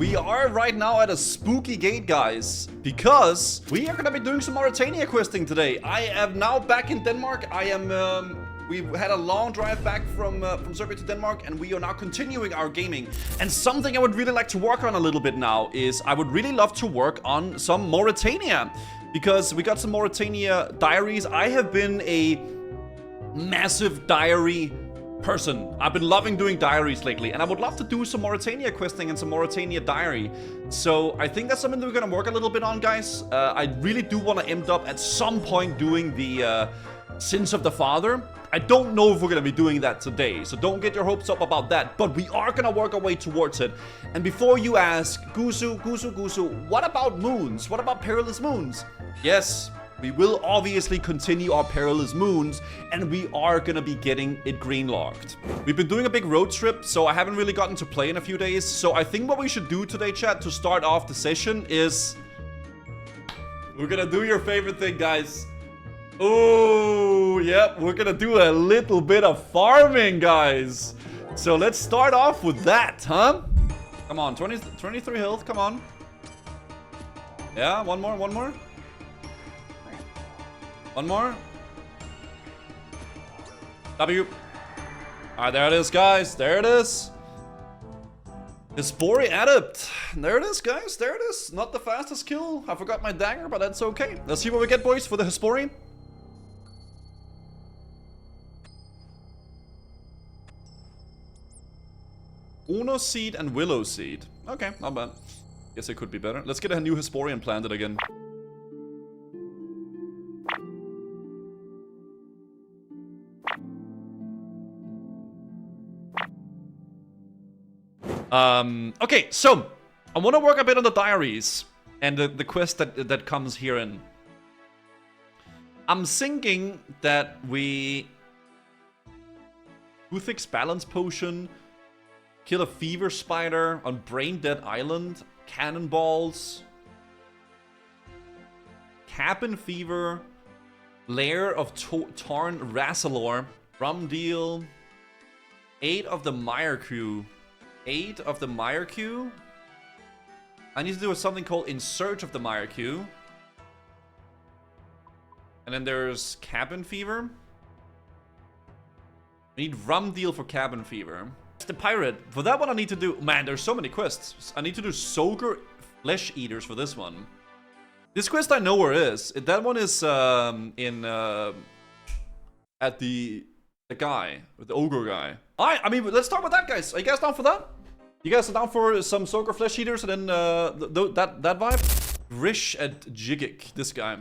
we are right now at a spooky gate, guys, because we are gonna be doing some Mauritania questing today. I am now back in Denmark. We've had a long drive back from Zogre to Denmark, and we are now continuing our gaming. And something I would really like to work on a little bit now is I would really love to work on some Mauritania, because we got some Mauritania diaries. I have been a massive diary person. I've been loving doing diaries lately, and I would love to do some Mauritania questing and some Mauritania diary. So I think that's something that we're gonna work a little bit on, guys. I really do want to end up at some point doing the Sins of the Father. I don't know if we're gonna be doing that today, so don't get your hopes up about that, but we are gonna work our way towards it. And before you ask, Gusu, what about moons? What about perilous moons? Yes, we will obviously continue our perilous moons, and we are gonna be getting it green-locked. We've been doing a big road trip, so I haven't really gotten to play in a few days. So I think what we should do today, chat, to start off the session is... we're gonna do your favorite thing, guys. Oh, yep, we're gonna do a little bit of farming, guys. So let's start off with that, huh? Come on, 23 health, come on. Yeah, one more. One more. W. Alright, there it is, guys. There it is. Hespori Adept. There it is, guys. There it is. Not the fastest kill. I forgot my dagger, but that's okay. Let's see what we get, boys, for the Hespori. Uno seed and willow seed. Okay, not bad. Guess it could be better. Let's get a new Hesporian planted again. Okay, so I want to work a bit on the diaries and the quest that comes herein. I'm thinking that we Uthix balance potion, kill a fever spider on Brain Dead Island, cannonballs, cabin fever, lair of Tarn Rassalor, Rum Deal, 8 of the Mire Crew. 8 of the Mire Queue. I need to do something called In Search of the Mire Queue. And then there's Cabin Fever. I need Rum Deal for Cabin Fever. It's the Pirate. For that one I need to do... man, there's so many quests. I need to do Zogre Flesh Eaters for this one. This quest I know where it is. That one is at the guy, with the ogre guy. Alright, I mean, let's start with that, guys. Are you guys down for that? You guys are down for some Zogre Flesh Eaters and then that vibe? Rish at Jigik, this guy.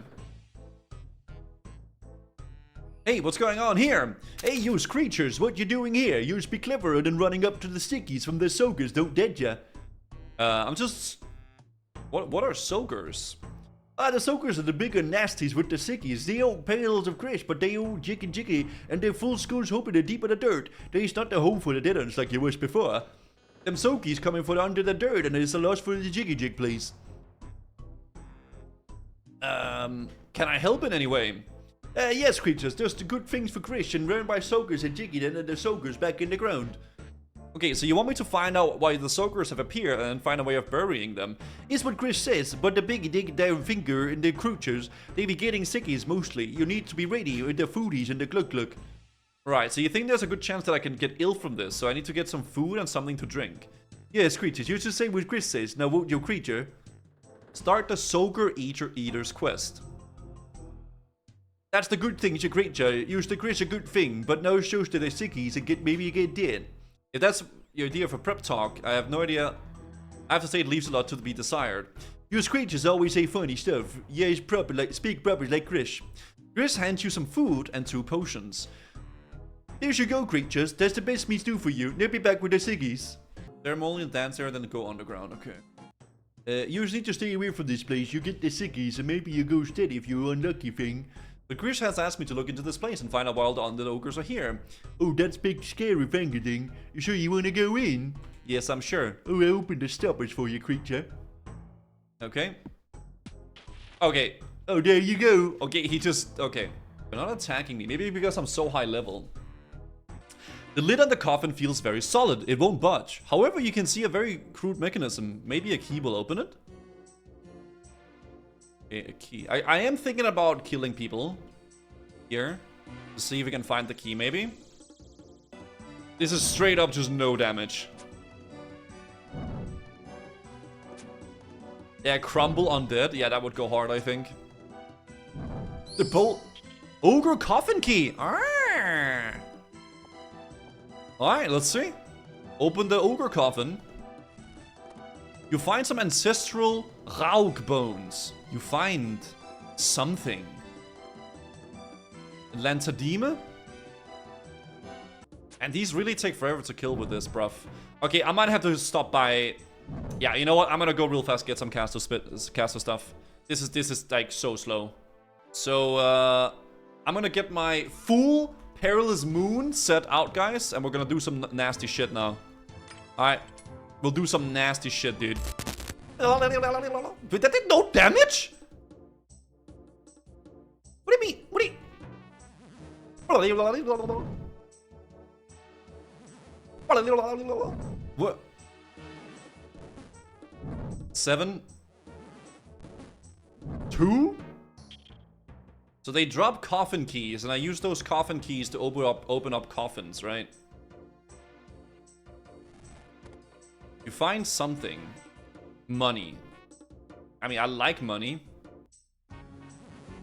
Hey, what's going on here? Hey, yous creatures, what you doing here? Yous be cleverer than running up to the stickies from the Zogres, don't dead ya? I'm just... What are Zogres? The Zogres are the bigger nasties with the sickies. They old pails of crash, but they old jiggy, and their full skulls hoping they're deep in the dirt. They's not the home for the dead ones like you was before. Them Zogies coming for under the dirt, and it's a loss for the jiggy, please. Can I help in any way? Yes, creatures, there's the good things for Krish, and run by Zogres and Jiggy, then the Zogres back in the ground. Okay, so you want me to find out why the Zogres have appeared and find a way of burying them? Is what Chris says, but the biggie dig their finger in the creatures, they be getting sickies mostly. You need to be ready with the foodies and the glug. Right, so you think there's a good chance that I can get ill from this, so I need to get some food and something to drink. Yes, creatures, you should say what Chris says. Now, won't you, creature? Start the Zogre Eater's quest. That's the good thing, you creature. Use the creature good thing, but no shows to the sickies and maybe you get dead. If that's your idea for prep talk, I have no idea. I have to say it leaves a lot to be desired. You creatures always say funny stuff. Yes, proper, speak proper like Chris. Chris hands you some food and 2 potions. There you go, creatures. That's the best meats do for you. They'll be back with the sickies. Ceremonial dancer, then go underground. Okay. You just need to stay away from this place. You get the sickies, and maybe you go steady if you're unlucky thing. But Chris has asked me to look into this place and find out why all the undead ogres are here. Oh, that's big scary thing. You sure you want to go in? Yes, I'm sure. Oh, I opened the stoppers for you, creature. Okay. Okay. Oh, there you go. Okay, he just... okay. They're not attacking me. Maybe because I'm so high level. The lid on the coffin feels very solid. It won't budge. However, you can see a very crude mechanism. Maybe a key will open it. Okay, a key. I am thinking about killing people here to see if we can find the key, maybe. This is straight up just no damage. Yeah, crumble undead. Yeah, that would go hard, I think. The bolt. Ogre coffin key. Alright, let's see. Open the ogre coffin. You find some ancestral Rauk bones. You find something. Lantadime. And these really take forever to kill with this, bruv. Okay, I might have to stop by. Yeah, you know what? I'm gonna go real fast, get some caster stuff. This is like so slow. So I'm gonna get my full Perilous Moon set out, guys, and we're gonna do some nasty shit now. Alright. We'll do some nasty shit, dude. Wait, that did no damage? What do you mean? What do you... What? 7? 2? So they drop coffin keys, and I use those coffin keys to open up coffins, right? You find something. Money. I mean, I like money.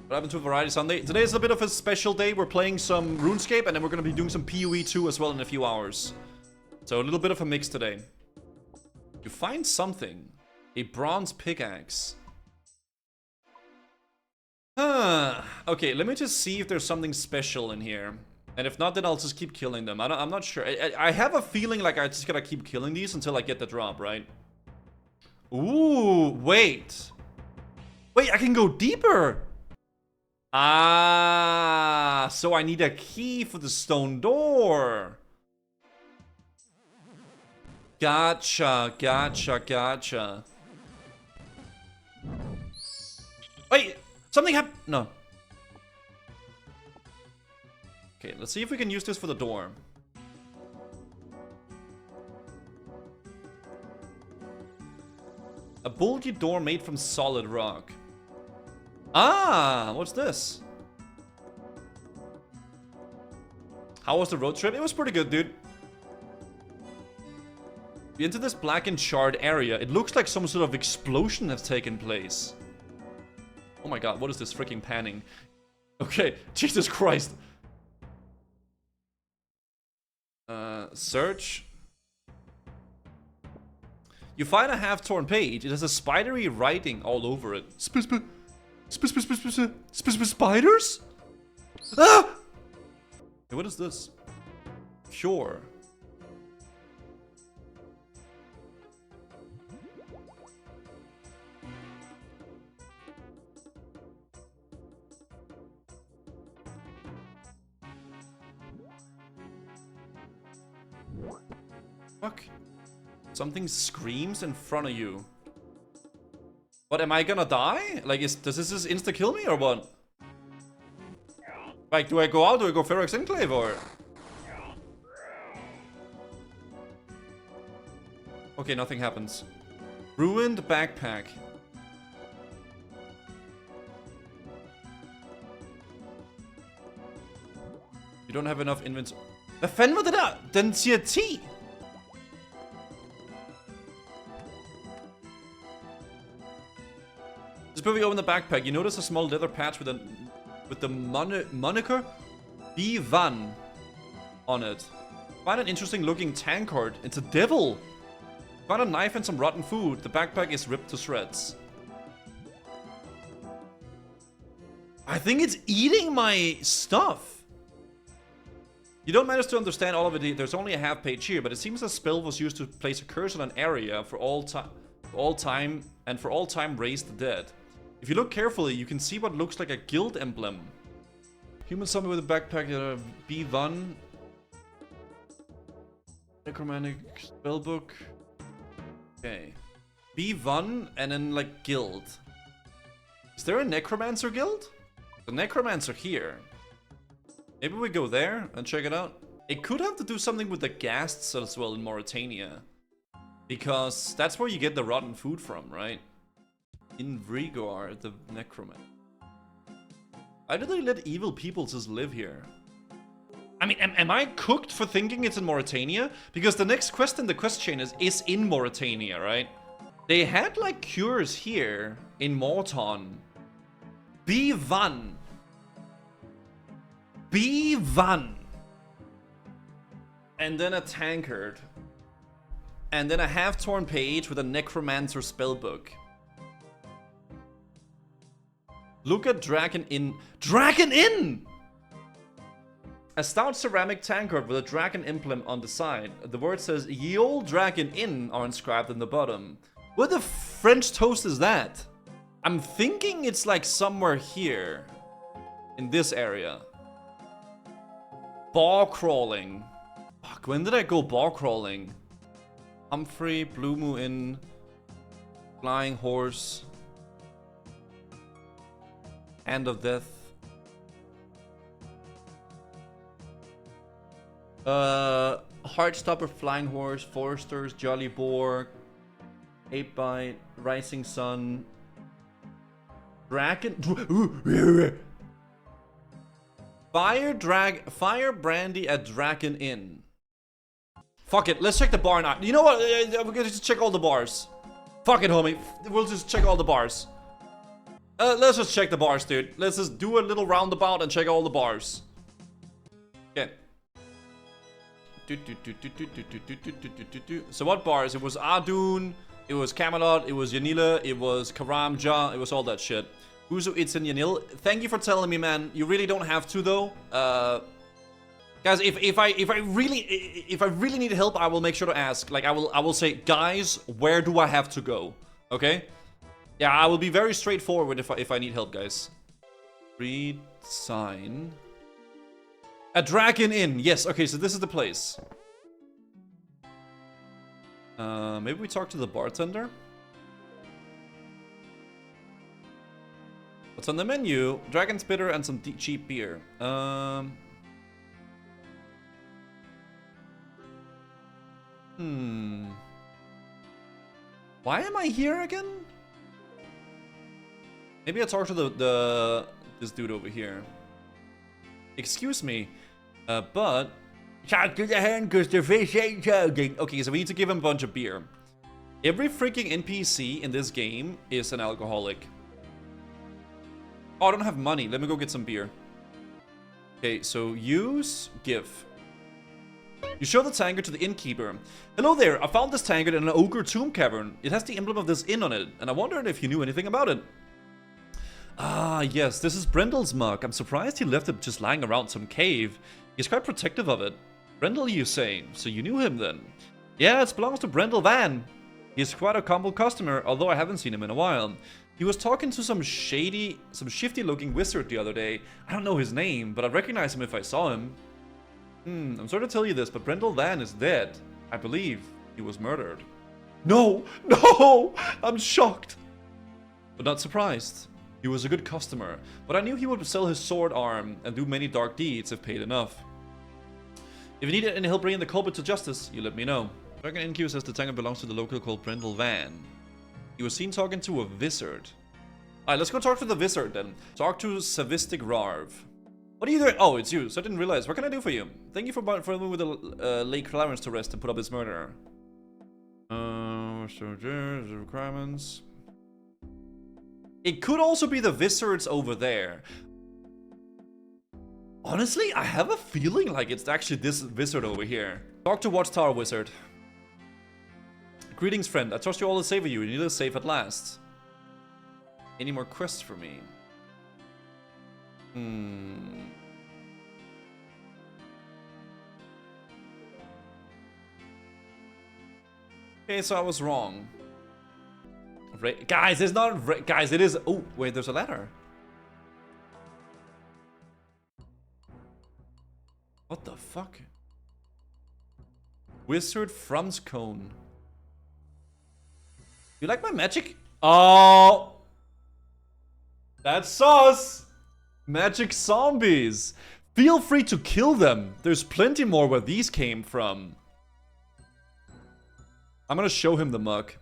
What happened to Variety Sunday? Today is a bit of a special day. We're playing some Runescape, and then we're going to be doing some PoE 2 as well in a few hours. So a little bit of a mix today. You find something. A bronze pickaxe. Okay, let me just see if there's something special in here. And if not, then I'll just keep killing them. I'm not sure. I have a feeling like I just gotta keep killing these until I get the drop, right? Ooh, wait. Wait, I can go deeper. Ah, so I need a key for the stone door. Gotcha, gotcha, gotcha. Wait, something happened. No. Okay, let's see if we can use this for the door. A bulky door made from solid rock. Ah, what's this? How was the road trip? It was pretty good, dude. We enter this blackened charred area. It looks like some sort of explosion has taken place. Oh my god, what is this freaking panning? Okay, Jesus Christ. Search. You find a half-torn page. It has a spidery writing all over it. Spiders? Ah! Hey, what is this? Cure. Fuck. Something screams in front of you. What, am I gonna die? Like, does this just insta-kill me or what? Like, do I go out? Do I go Ferox Enclave or? Okay, nothing happens. Ruined backpack. You don't have enough inventory. Hvad fanden var det der? Den siger 10! Just before we open the backpack, you notice a small leather patch with the moniker B1 on it. Find an interesting looking tankard. It's a devil! Find a knife and some rotten food. The backpack is ripped to shreds. I think it's eating my stuff. You don't manage to understand all of it. There's only a half page here, but it seems a spell was used to place a curse on an area for all time raise the dead. If you look carefully, you can see what looks like a guild emblem. Human zombie with a backpack, B1. Necromantic spellbook. Okay. B1 and then like guild. Is there a necromancer guild? The necromancer here. Maybe we go there and check it out. It could have to do something with the ghasts as well in Mauritania. Because that's where you get the rotten food from, right? In Vrigor, the necromancer. Why do they let evil people just live here? I mean, am I cooked for thinking it's in Mauritania? Because the next quest in the quest chain is in Mauritania, right? They had like cures here in Morton. B1. B1. And then a tankard. And then a half-torn page with a necromancer spellbook. Look at Dragon Inn. Dragon Inn! A stout ceramic tankard with a dragon emblem on the side. The word says, "Ye Olde Dragon Inn" are inscribed in the bottom. Where the French toast is that? I'm thinking it's like somewhere here. In this area. Bar crawling. Fuck, when did I go bar crawling? Humphrey, Blue Moon Inn, Flying Horse, Hand of Death. Heartstopper, Flying Horse, Foresters, Jolly Boar, Ape Bite, Rising Sun, Dragon. Fire Brandy at Dragon Inn. Fuck it, let's check the bar now. You know what? We're gonna just check all the bars. Fuck it, homie. We'll just check all the bars. Let's just check the bars, dude. Let's just do a little roundabout and check all the bars. Okay. So what bars? It was Adun, it was Camelot, it was Yanila, it was Karamja, it was all that shit. Uzo, it's in Yanil. Thank you for telling me, man. You really don't have to, though. Guys, if I really need help, I will make sure to ask. Like I will say, guys, where do I have to go? Okay? Yeah, I will be very straightforward if I need help, guys. Read sign. A Dragon Inn. Yes. Okay, so this is the place. Maybe we talk to the bartender. What's on the menu? Dragon's bitter and some cheap beer. Why am I here again? Maybe I talk to this dude over here. Excuse me, but talk to the hand because the fish ain't joking. Okay, so we need to give him a bunch of beer. Every freaking NPC in this game is an alcoholic. Oh, I don't have money. Let me go get some beer. Okay, so use, give. You show the tankard to the innkeeper. Hello there, I found this tankard in an ogre tomb cavern. It has the emblem of this inn on it, and I wondered if you knew anything about it. Ah, yes, this is Brendel's mug. I'm surprised he left it just lying around some cave. He's quite protective of it. Brendel, you say? So you knew him then? Yeah, it belongs to Brendel Van. He's quite a humble customer, although I haven't seen him in a while. He was talking to some shifty-looking wizard the other day. I don't know his name, but I'd recognize him if I saw him. I'm sorry to tell you this, but Brendel Van is dead. I believe he was murdered. No! No! I'm shocked! But not surprised. He was a good customer, but I knew he would sell his sword arm and do many dark deeds if paid enough. If you need any help bringing the culprit to justice, you let me know. Dragon Innkeeper says the tankard belongs to the local called Brendel Van. He was seen talking to a wizard. Alright, let's go talk to the wizard then. Talk to Savistic Rarv. What are you doing? Oh, it's you. So I didn't realize. What can I do for you? Thank you for moving with the Lake Clarence to rest and put up his murderer. So there's the requirements. It could also be the wizards over there. Honestly, I have a feeling like it's actually this wizard over here. Talk to Watchtower Wizard. Greetings, friend. I trust you all is safe with you. You need us safe at last. Any more quests for me? Okay, so I was wrong. Guys, it's not... Guys, it is... Oh, wait, there's a ladder. What the fuck? Wizard Frumscone. You like my magic? Oh! That's sauce! Magic zombies. Feel free to kill them. There's plenty more where these came from. I'm gonna show him the mug.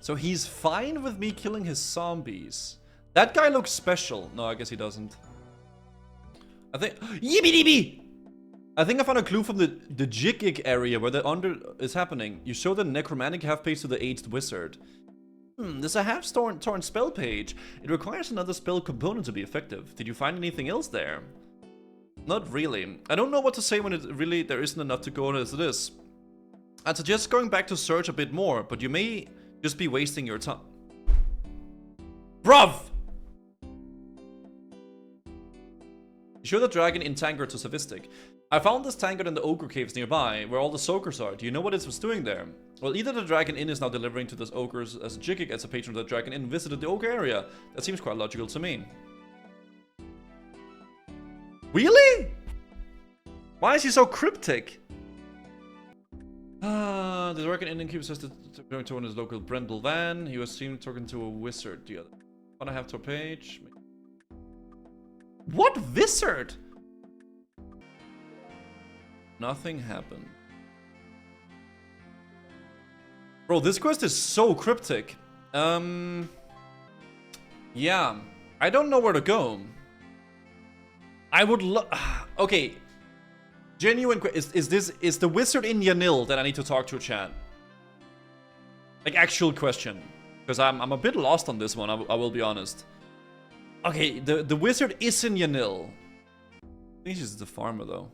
So he's fine with me killing his zombies. That guy looks special. No, I guess he doesn't. I think... Yippee-dee-bee! I think I found a clue from the Jigig area where the under is happening. You show the necromantic half-page to the aged wizard. There's a half-torn spell page. It requires another spell component to be effective. Did you find anything else there? Not really. I don't know what to say when there isn't enough to go on as it is. I'd suggest going back to search a bit more, but you may just be wasting your time. Bruv! Show the dragon in Tankard to Sophistic. I found this Tankard in the Ogre caves nearby, where all the Zogres are. Do you know what it was doing there? Well, either the Dragon Inn is now delivering to the Ogres as Jigig as a patron of the Dragon Inn visited the Ogre area. That seems quite logical to me. Really? Why is he so cryptic? The Dragon Inn innkeeper says that going to his local Brendel van. He was seen talking to a wizard the other. Wanna have to a page? What wizard? Nothing happened. Bro, this quest is so cryptic. Yeah. I don't know where to go. I would okay. Genuine is the wizard in Yanil that I need to talk to, chat? Like, actual question. Because I'm a bit lost on this one, I will be honest. Okay, the wizard is in Yanil. I think he's the farmer, though.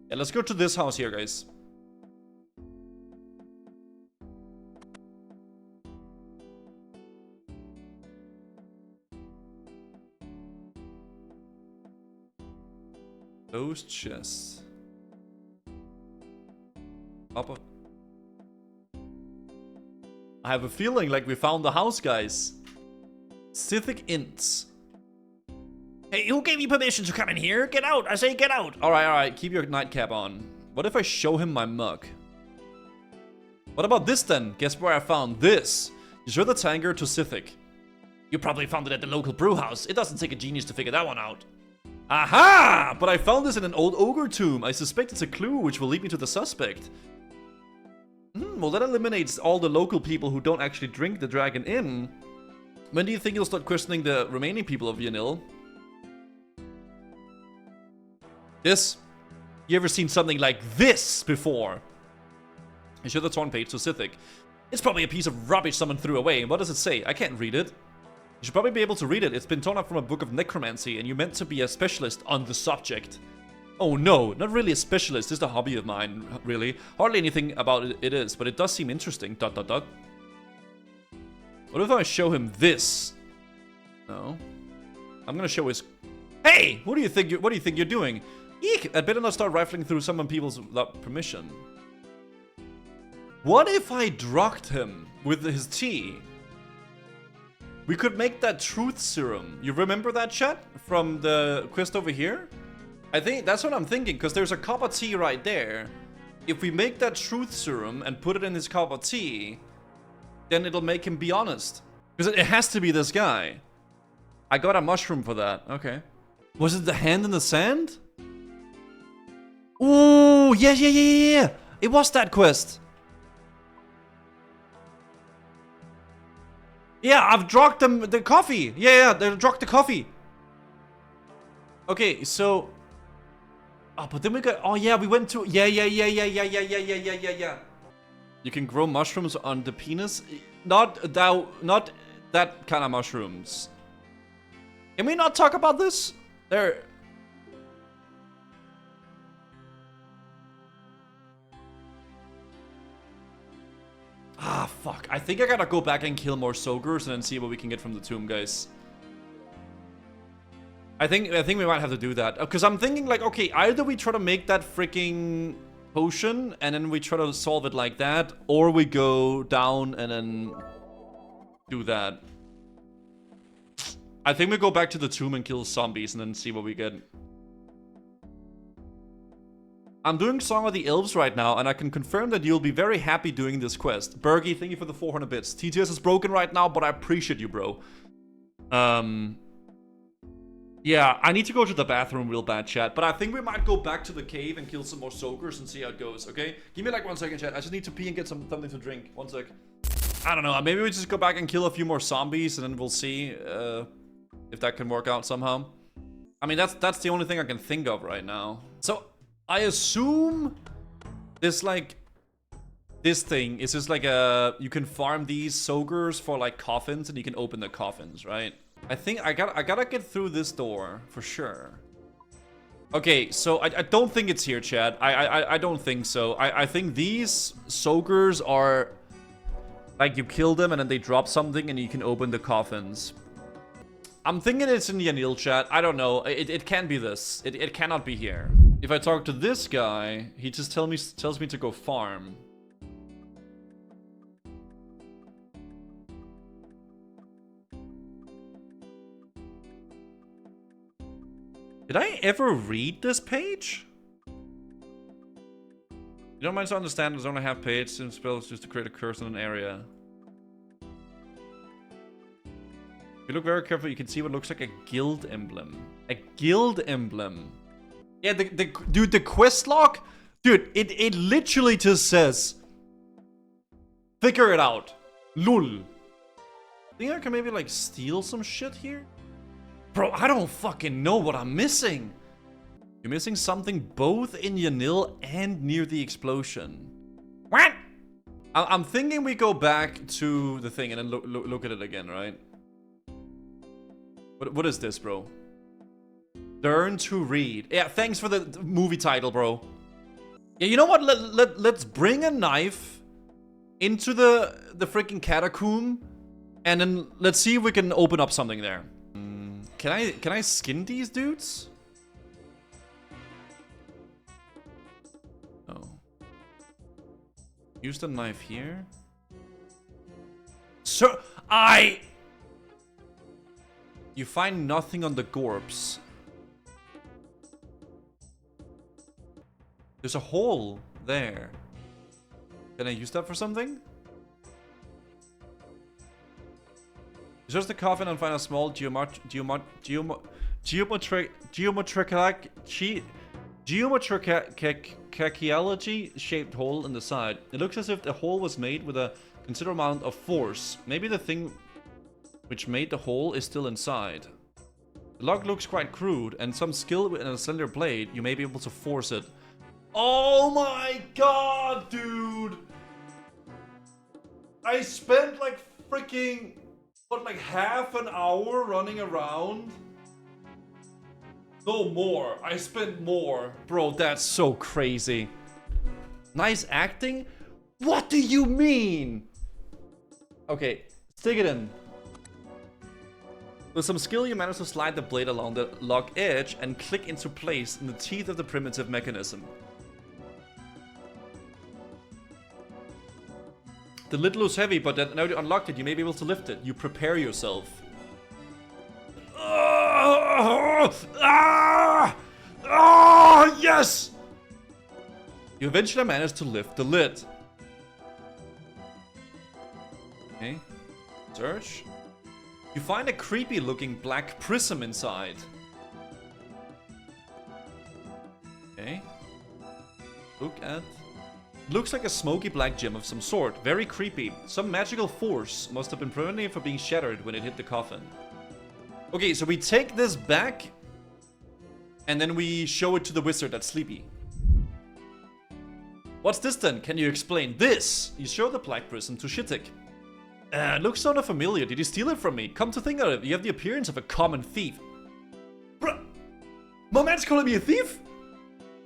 Yeah, let's go to this house here, guys. Those chests. Up. I have a feeling like we found the house, guys. Scythic Ints. Hey, who gave you permission to come in here? Get out! I say get out! Alright, keep your nightcap on. What if I show him my mug? What about this then? Guess where I found this? You show the Tankard to Scythic. You probably found it at the local brew house. It doesn't take a genius to figure that one out. Aha! But I found this in an old ogre tomb. I suspect it's a clue which will lead me to the suspect. Well, that eliminates all the local people who don't actually drink the Dragon Inn. When do you think you'll start questioning the remaining people of Yanil? This? You ever seen something like this before? You show the torn page to Scythic. It's probably a piece of rubbish someone threw away. What does it say? I can't read it. You should probably be able to read it. It's been torn up from a book of necromancy, and you're meant to be a specialist on the subject. Oh no, not really a specialist. This is a hobby of mine, really. Hardly anything about it is, but it does seem interesting. ... What if I show him this? No. I'm gonna show his... Hey! What do you think you're doing? Eek! I'd better not start rifling through some people's without permission. What if I drugged him with his tea? We could make that truth serum. You remember that, chat? From the quest over here? I think that's what I'm thinking, because there's a cup of tea right there. If we make that truth serum and put it in his cup of tea, then it'll make him be honest. Because it has to be this guy. I got a mushroom for that. Okay. Was it the hand in the sand? Ooh, yeah. It was that quest. Yeah, I've drugged them the coffee. Yeah, they drugged the coffee. Okay, so... Oh, but then we got... Oh, yeah, we went to... Yeah. You can grow mushrooms on the penis. Not that kind of mushrooms. Can we not talk about this? There... Ah, fuck. I think I gotta go back and kill more Zogres and then see what we can get from the tomb, guys. I think we might have to do that. Because I'm thinking, like, okay, either we try to make that freaking potion and then we try to solve it like that, or we go down and then do that. I think we go back to the tomb and kill zombies and then see what we get. I'm doing Song of the Elves right now, and I can confirm that you'll be very happy doing this quest. Bergie, thank you for the 400 bits. TTS is broken right now, but I appreciate you, bro. Yeah, I need to go to the bathroom real bad, chat. But I think we might go back to the cave and kill some more Zogres and see how it goes, okay? Give me like 1 second, chat. I just need to pee and get something to drink. 1 sec. I don't know. Maybe we just go back and kill a few more zombies, and then we'll see if that can work out somehow. I mean, that's the only thing I can think of right now. So, I assume this, like, this thing is just like you can farm these Zogres for, like, coffins, and you can open the coffins, right? I think I gotta get through this door, for sure. Okay, so I don't think it's here, chat. I don't think so. I think these Zogres are, like, you kill them, and then they drop something, and you can open the coffins. I'm thinking it's in Yanil, chat. I don't know. It can be this. It cannot be here. If I talk to this guy, he just tells me to go farm. Did I ever read this page? You don't mind to understand there's only half page since spells just to create a curse in an area. If you look very carefully, you can see what looks like a guild emblem. A guild emblem. Yeah, dude, the quest log, dude, it literally just says, figure it out. Lul. Think I can maybe like steal some shit here? Bro, I don't fucking know what I'm missing. You're missing something both in Yanil and near the explosion. What? I'm thinking we go back to the thing and then look at it again, right? What is this, bro? Learn to read. Yeah, thanks for the movie title, bro. Yeah, you know what? Let's bring a knife into the freaking catacomb, and then let's see if we can open up something there. Can I skin these dudes? Oh. Use the knife here. Sir, You find nothing on the corpse. There's a hole there. Can I use that for something? Search the coffin and find a small geometrically shaped hole in the side. It looks as if the hole was made with a considerable amount of force. Maybe the thing which made the hole is still inside. The log looks quite crude, and some skill with a slender blade, you may be able to force it. Oh my god, dude! I spent like freaking, what, like half an hour running around? No, more. I spent more. Bro, that's so crazy. Nice acting? What do you mean? Okay, stick it in. With some skill, you manage to slide the blade along the log edge and click into place in the teeth of the primitive mechanism. The lid looks heavy, but now you unlocked it, you may be able to lift it. You prepare yourself. Yes! You eventually manage to lift the lid. Okay. Search. You find a creepy looking black prism inside. Okay. Look at... Looks like a smoky black gem of some sort. Very creepy. Some magical force must have been preventing it from being shattered when it hit the coffin. Okay, so we take this back, and then we show it to the wizard that's sleepy. What's this then? Can you explain this? You show the black prism to Shittik. Looks sort of familiar. Did you steal it from me? Come to think of it, you have the appearance of a common thief. Bruh! My man's calling me a thief?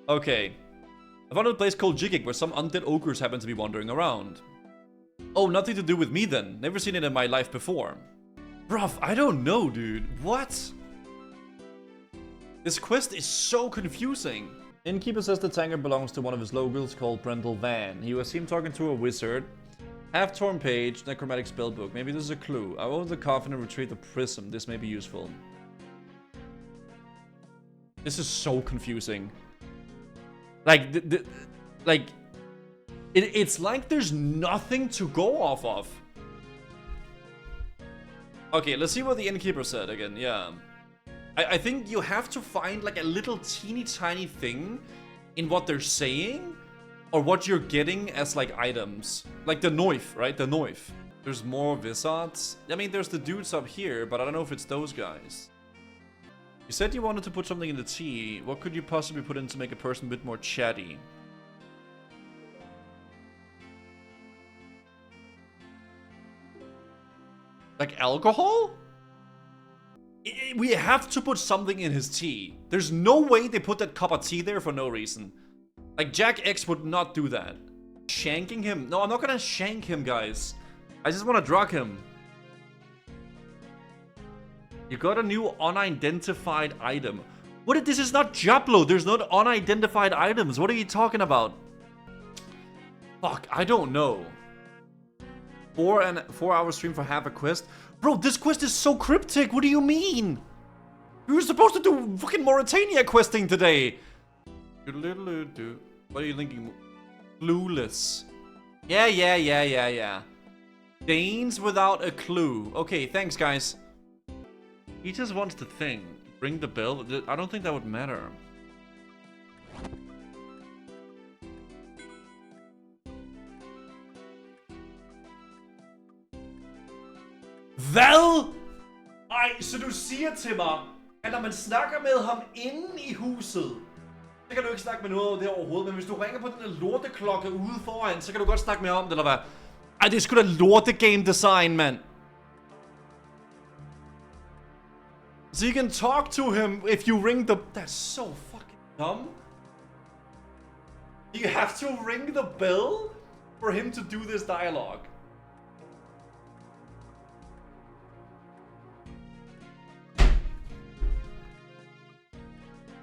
Okay. I found a place called Jigging where some undead ogres happen to be wandering around. Oh, nothing to do with me then. Never seen it in my life before. Bruv, I don't know, dude. What? This quest is so confusing. Innkeeper says the tanker belongs to one of his locals called Brendel Van. He was seen talking to a wizard. Half-torn page, necromantic spellbook. Maybe this is a clue. I open the coffin and retrieve the prism. This may be useful. This is so confusing. Like, like, it's like there's nothing to go off of. Okay, let's see what the innkeeper said again. Yeah. I think you have to find like a little teeny tiny thing in what they're saying or what you're getting as like items. Like the knife, right? The knife. There's more wizards. I mean, there's the dudes up here, but I don't know if it's those guys. You said you wanted to put something in the tea. What could you possibly put in to make a person a bit more chatty? Like alcohol? We have to put something in his tea. There's no way they put that cup of tea there for no reason. Like, Jack X would not do that. Shanking him? No, I'm not gonna shank him, guys. I just want to drug him. You got a new unidentified item. What? This is not Jablo. There's not unidentified items. What are you talking about? Fuck, I don't know. 4 hour stream for half a quest? Bro, this quest is so cryptic. What do you mean? We were supposed to do fucking Mauritania questing today. What are you thinking? Clueless. Yeah. Danes without a clue. Okay, thanks, guys. He just wants the thing. Ring the bell. I don't think that would matter. Hvad? Ej, så du siger til mig, at når man snakker med ham inde i huset, så kan du ikke snakke med noget af det overhovedet, men hvis du ringer på den der lorteklokke ude foran, så kan du godt snakke med om det, eller hvad? Ej, det er sgu da lorte game design, mand. So you can talk to him if you ring the... That's so fucking dumb. You have to ring the bell for him to do this dialogue.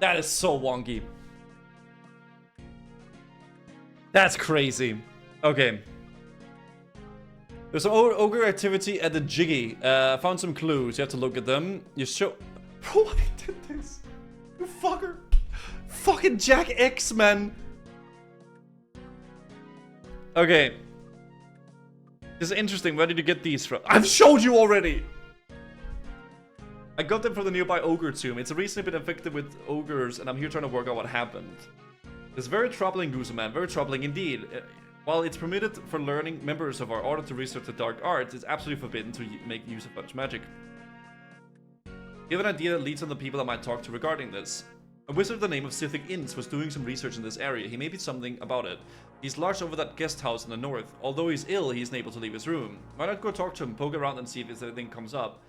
That is so wonky. That's crazy. Okay. There's some ogre activity at the Jiggy. Found some clues. You have to look at them. You show... Bro, I did this. You fucker. Fucking Jack X, man. Okay. This is interesting. Where did you get these from? I've showed you already. I got them from the nearby ogre tomb. It's recently been infected with ogres, and I'm here trying to work out what happened. It's very troubling, Goose Man. Very troubling indeed. While it's permitted for learning members of our order to research the dark arts, it's absolutely forbidden to make use of such magic. You have an idea that leads on the people that might talk to regarding this. A wizard of the name of Sithic Inns was doing some research in this area. He may be something about it. He's lodged over that guest house in the north. Although he's ill, he's unable to leave his room. Why not go talk to him, poke around and see if anything comes up?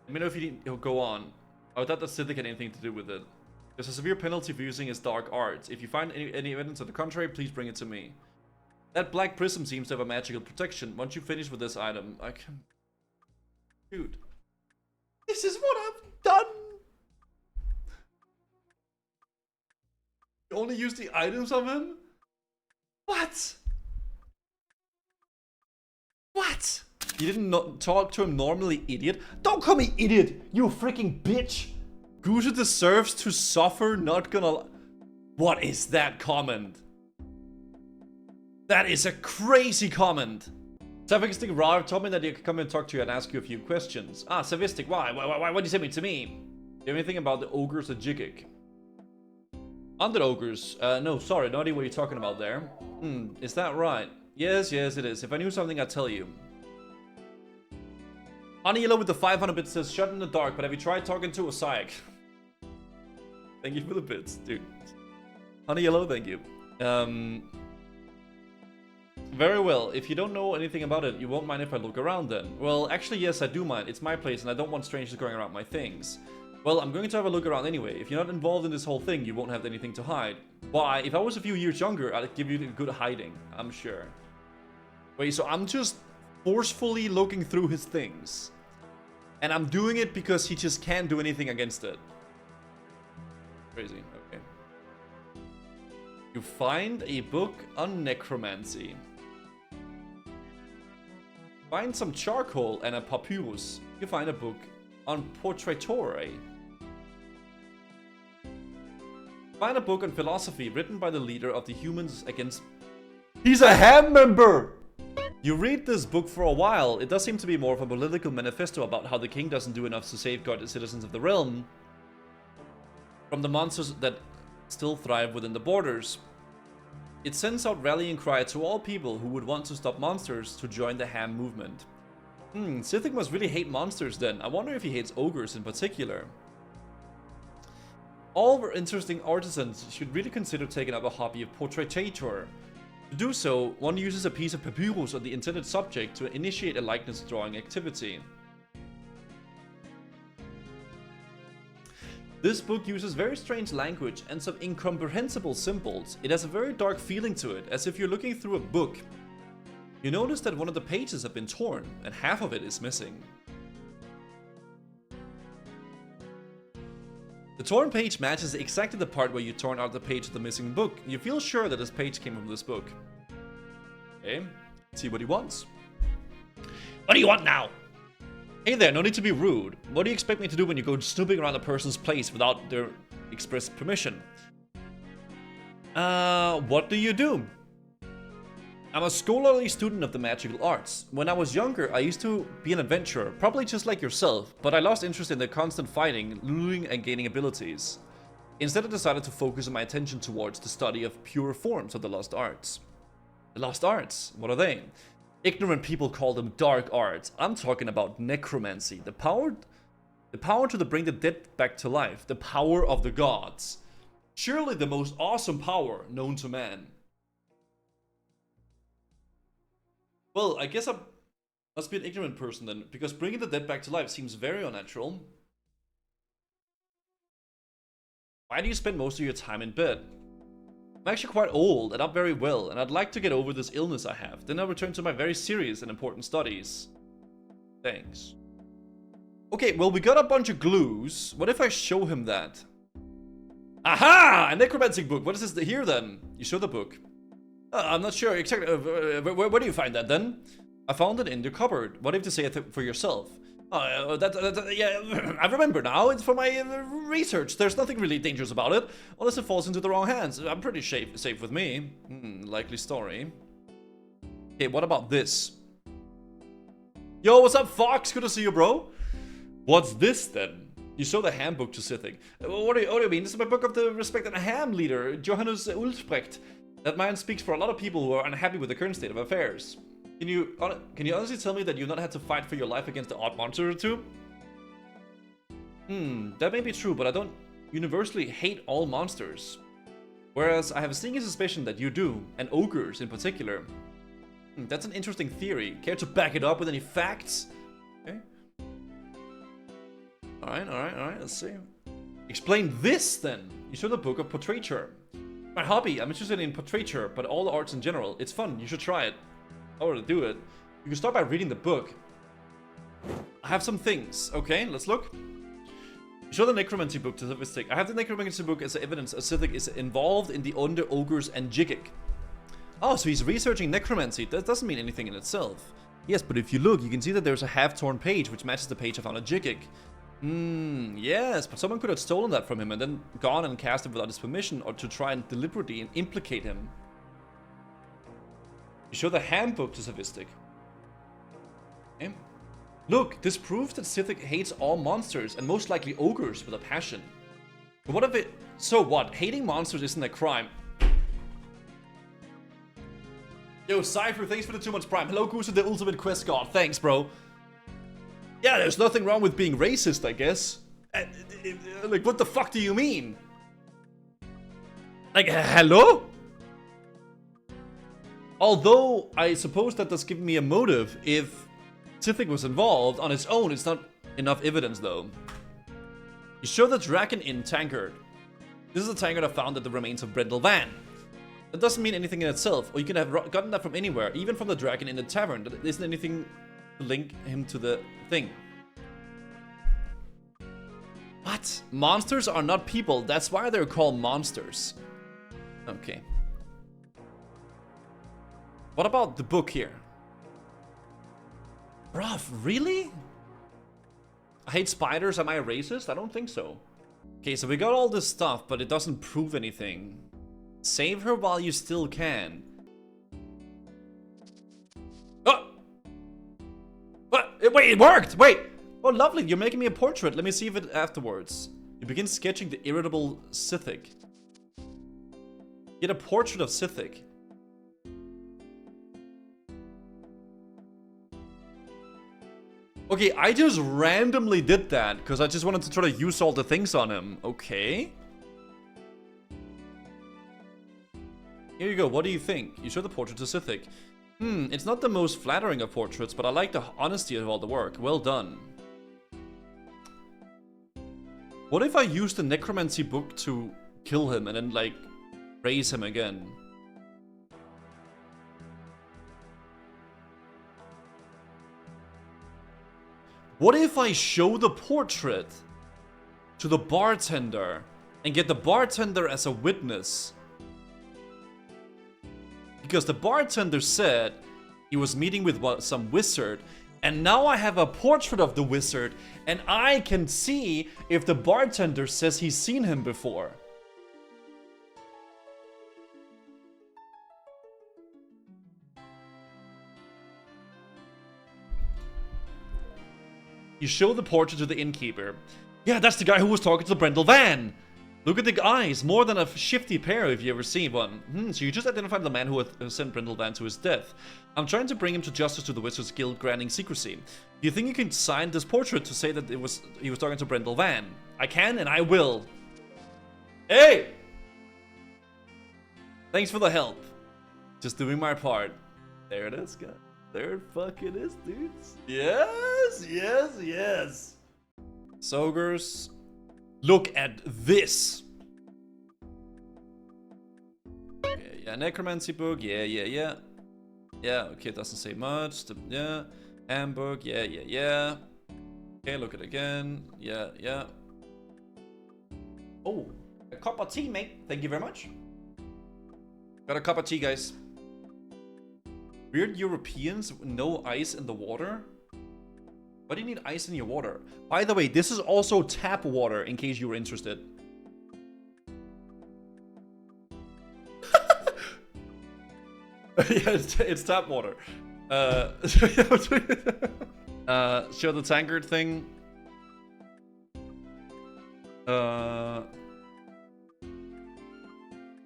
Let me know if he'll go on. I doubt that Sithic had anything to do with it. There's a severe penalty for using his dark arts. If you find any evidence of the contrary, please bring it to me. That black prism seems to have a magical protection. Once you finish with this item, I can... Dude. This is what I've done! You only use the items of him? What? What? You didn't talk to him normally, idiot? Don't call me idiot, you freaking bitch! Goose deserves to suffer, not gonna... What is that comment? That is a crazy comment. Savistic Ra told me that he could come and talk to you and ask you a few questions. Ah, Savistic, why? Why did you send me to me? Do you have anything about the ogres at Jigig? Undead ogres? No, sorry, no idea what you're talking about there. Is that right? Yes, it is. If I knew something, I'd tell you. Honey Yellow with the 500 bits says, shut in the dark, but have you tried talking to a psych? Thank you for the bits, dude. Honey Yellow, thank you. Very well. If you don't know anything about it, you won't mind if I look around then. Well, actually, yes, I do mind. It's my place, and I don't want strangers going around my things. Well, I'm going to have a look around anyway. If you're not involved in this whole thing, you won't have anything to hide. Why? If I was a few years younger, I'd give you a good hiding. I'm sure. Wait, so I'm just forcefully looking through his things. And I'm doing it because he just can't do anything against it. Crazy. Okay. You find a book on necromancy. Find some charcoal and a papyrus. You find a book on portraiture. Find a book on philosophy written by the leader of the humans against... He's a ham member! You read this book for a while, it does seem to be more of a political manifesto about how the king doesn't do enough to safeguard the citizens of the realm from the monsters that still thrive within the borders. It sends out rallying cry to all people who would want to stop monsters to join the ham movement. Sithik must really hate monsters then. I wonder if he hates ogres in particular. All interesting artisans should really consider taking up a hobby of portraiture. To do so, one uses a piece of papyrus on the intended subject to initiate a likeness drawing activity. This book uses very strange language and some incomprehensible symbols. It has a very dark feeling to it, as if you're looking through a book. You notice that one of the pages have been torn, and half of it is missing. The torn page matches exactly the part where you torn out the page of the missing book. You feel sure that this page came from this book. Okay, let's see what he wants. What do you want now? Hey there, no need to be rude. What do you expect me to do when you go snooping around a person's place without their express permission? What do you do? I'm a scholarly student of the magical arts. When I was younger, I used to be an adventurer, probably just like yourself, but I lost interest in the constant fighting, looting, and gaining abilities. Instead, I decided to focus my attention towards the study of pure forms of the lost arts. The lost arts? What are they? Ignorant people call them dark arts. I'm talking about necromancy, the power to bring the dead back to life, the power of the gods. Surely the most awesome power known to man. Well, I guess I must be an ignorant person then, because bringing the dead back to life seems very unnatural. Why do you spend most of your time in bed? I'm actually quite old and not very well, and I'd like to get over this illness I have. Then I'll return to my very serious and important studies. Thanks. Okay, well, we got a bunch of glues. What if I show him that? Aha! A necromancy book. What is this here then? You show the book. I'm not sure exactly. Where do you find that then? I found it in the cupboard. What if you say it for yourself? Yeah, I remember now. It's for my research. There's nothing really dangerous about it, unless it falls into the wrong hands. I'm pretty safe with me. Likely story. Okay, what about this? Yo, what's up, Fox? Good to see you, bro. What's this then? You show the handbook to Sithik. What do you mean? This is my book of the respected ham leader, Johannes Ulfbrecht. That man speaks for a lot of people who are unhappy with the current state of affairs. Can you honestly tell me that you've not had to fight for your life against the odd monster or two? That may be true, but I don't universally hate all monsters. Whereas I have a sneaky suspicion that you do, and ogres in particular. That's an interesting theory. Care to back it up with any facts? Okay. Alright, let's see. Explain this then. You show the book of portraiture. My hobby, I'm interested in portraiture, but all the arts in general. It's fun, you should try it. I want to do it. You can start by reading the book. I have some things. Okay, let's look. Show the necromancy book to Sithik. I have the necromancy book as evidence as Sithik is involved in the Under Ogres and Jiggic. Oh, so he's researching necromancy. That doesn't mean anything in itself. Yes, but if you look, you can see that there's a half-torn page which matches the page I found on Jiggic. Yes, but someone could have stolen that from him and then gone and cast it without his permission, or to try and deliberately implicate him. You show the handbook to Sithik. Okay. Look, this proves that Sithik hates all monsters and most likely ogres with a passion. But what if it... So what? Hating monsters isn't a crime. Yo, Cypher, thanks for the 2 months prime. Hello, Goose, the ultimate quest god. Thanks, bro. Yeah, there's nothing wrong with being racist, I guess. Like, what the fuck do you mean? Like, hello? Although, I suppose that does give me a motive. If Sithik was involved on his own, it's not enough evidence, though. You show the Dragon Inn tankard. This is a tankard I found at the remains of Brendel Van. That doesn't mean anything in itself, or you can have gotten that from anywhere, even from the Dragon in the tavern. That isn't anything to link him to the thing. What? Monsters are not people, that's why they're called monsters. Okay. What about the book here? Bruv, really? I hate spiders, am I a racist? I don't think so. Okay, so we got all this stuff, but it doesn't prove anything. Save her while you still can. Oh! What? Wait, it worked! Wait! Oh, lovely, you're making me a portrait. Let me see if it afterwards. You begin sketching the irritable Scythic. Get a portrait of Scythic. Okay, I just randomly did that because I just wanted to try to use all the things on him. Okay. Here you go. What do you think? You show the portrait to Scythic. It's not the most flattering of portraits, but I like the honesty of all the work. Well done. What if I use the necromancy book to kill him and then, like, raise him again? What if I show the portrait to the bartender and get the bartender as a witness? Because the bartender said he was meeting with some wizard, and now I have a portrait of the wizard, and I can see if the bartender says he's seen him before. You show the portrait to the innkeeper. Yeah, that's the guy who was talking to Brendel Van. Look at the eyes, more than a shifty pair if you ever seen one. So you just identified the man who sent Brendel Van to his death. I'm trying to bring him to justice to the Wizards Guild granting secrecy. Do you think you can sign this portrait to say that he was talking to Brendel Van? I can and I will. Hey! Thanks for the help. Just doing my part. There it is, guys. There it fucking is, dudes. Yes, yes, yes. Zogres. Look at this. Okay, yeah, necromancy book. Yeah. Yeah, okay, it doesn't say much. Yeah. Handbook. Yeah. Okay, look at it again. Yeah. Oh, a cup of tea, mate. Thank you very much. Got a cup of tea, guys. Weird Europeans, no ice in the water? Why do you need ice in your water? By the way, this is also tap water, in case you were interested. Yeah, it's tap water. Show the tankard thing.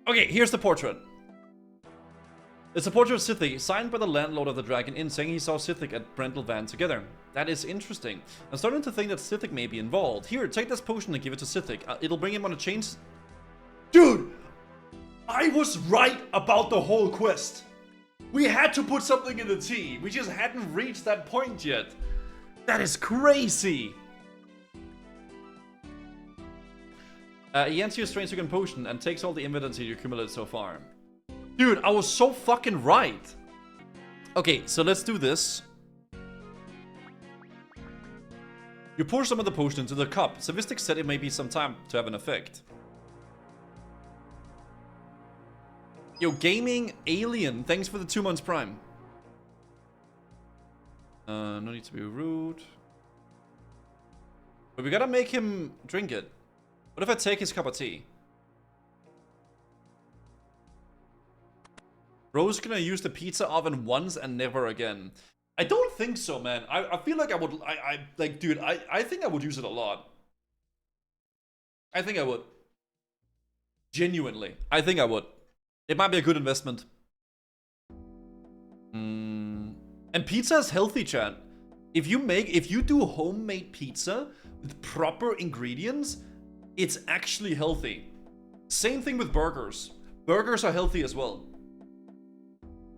Okay, here's the portrait. It's a portrait of Scythic, signed by the landlord of the Dragon Inn, saying he saw Scythic at Brendel Van together. That is interesting. I'm starting to think that Scythic may be involved. Here, take this potion and give it to Scythic. It'll bring him on a change. Dude! I was right about the whole quest. We had to put something in the tea. We just hadn't reached that point yet. That is crazy. He enters your strange token potion and takes all the evidence you accumulated so far. Dude, I was so fucking right. Okay, so let's do this. You pour some of the potion into the cup. Savistic said it may be some time to have an effect. Yo, Gaming Alien, thanks for the 2 months prime. No need to be rude. But we gotta make him drink it. What if I take his cup of tea? Bro's gonna use the pizza oven once and never again. I don't think so, man. I feel like I would, like, dude, I think I would use it a lot. I think I would. Genuinely. I think I would. It might be a good investment. And pizza is healthy, chat. If you do homemade pizza with proper ingredients, it's actually healthy. Same thing with burgers. Burgers are healthy as well.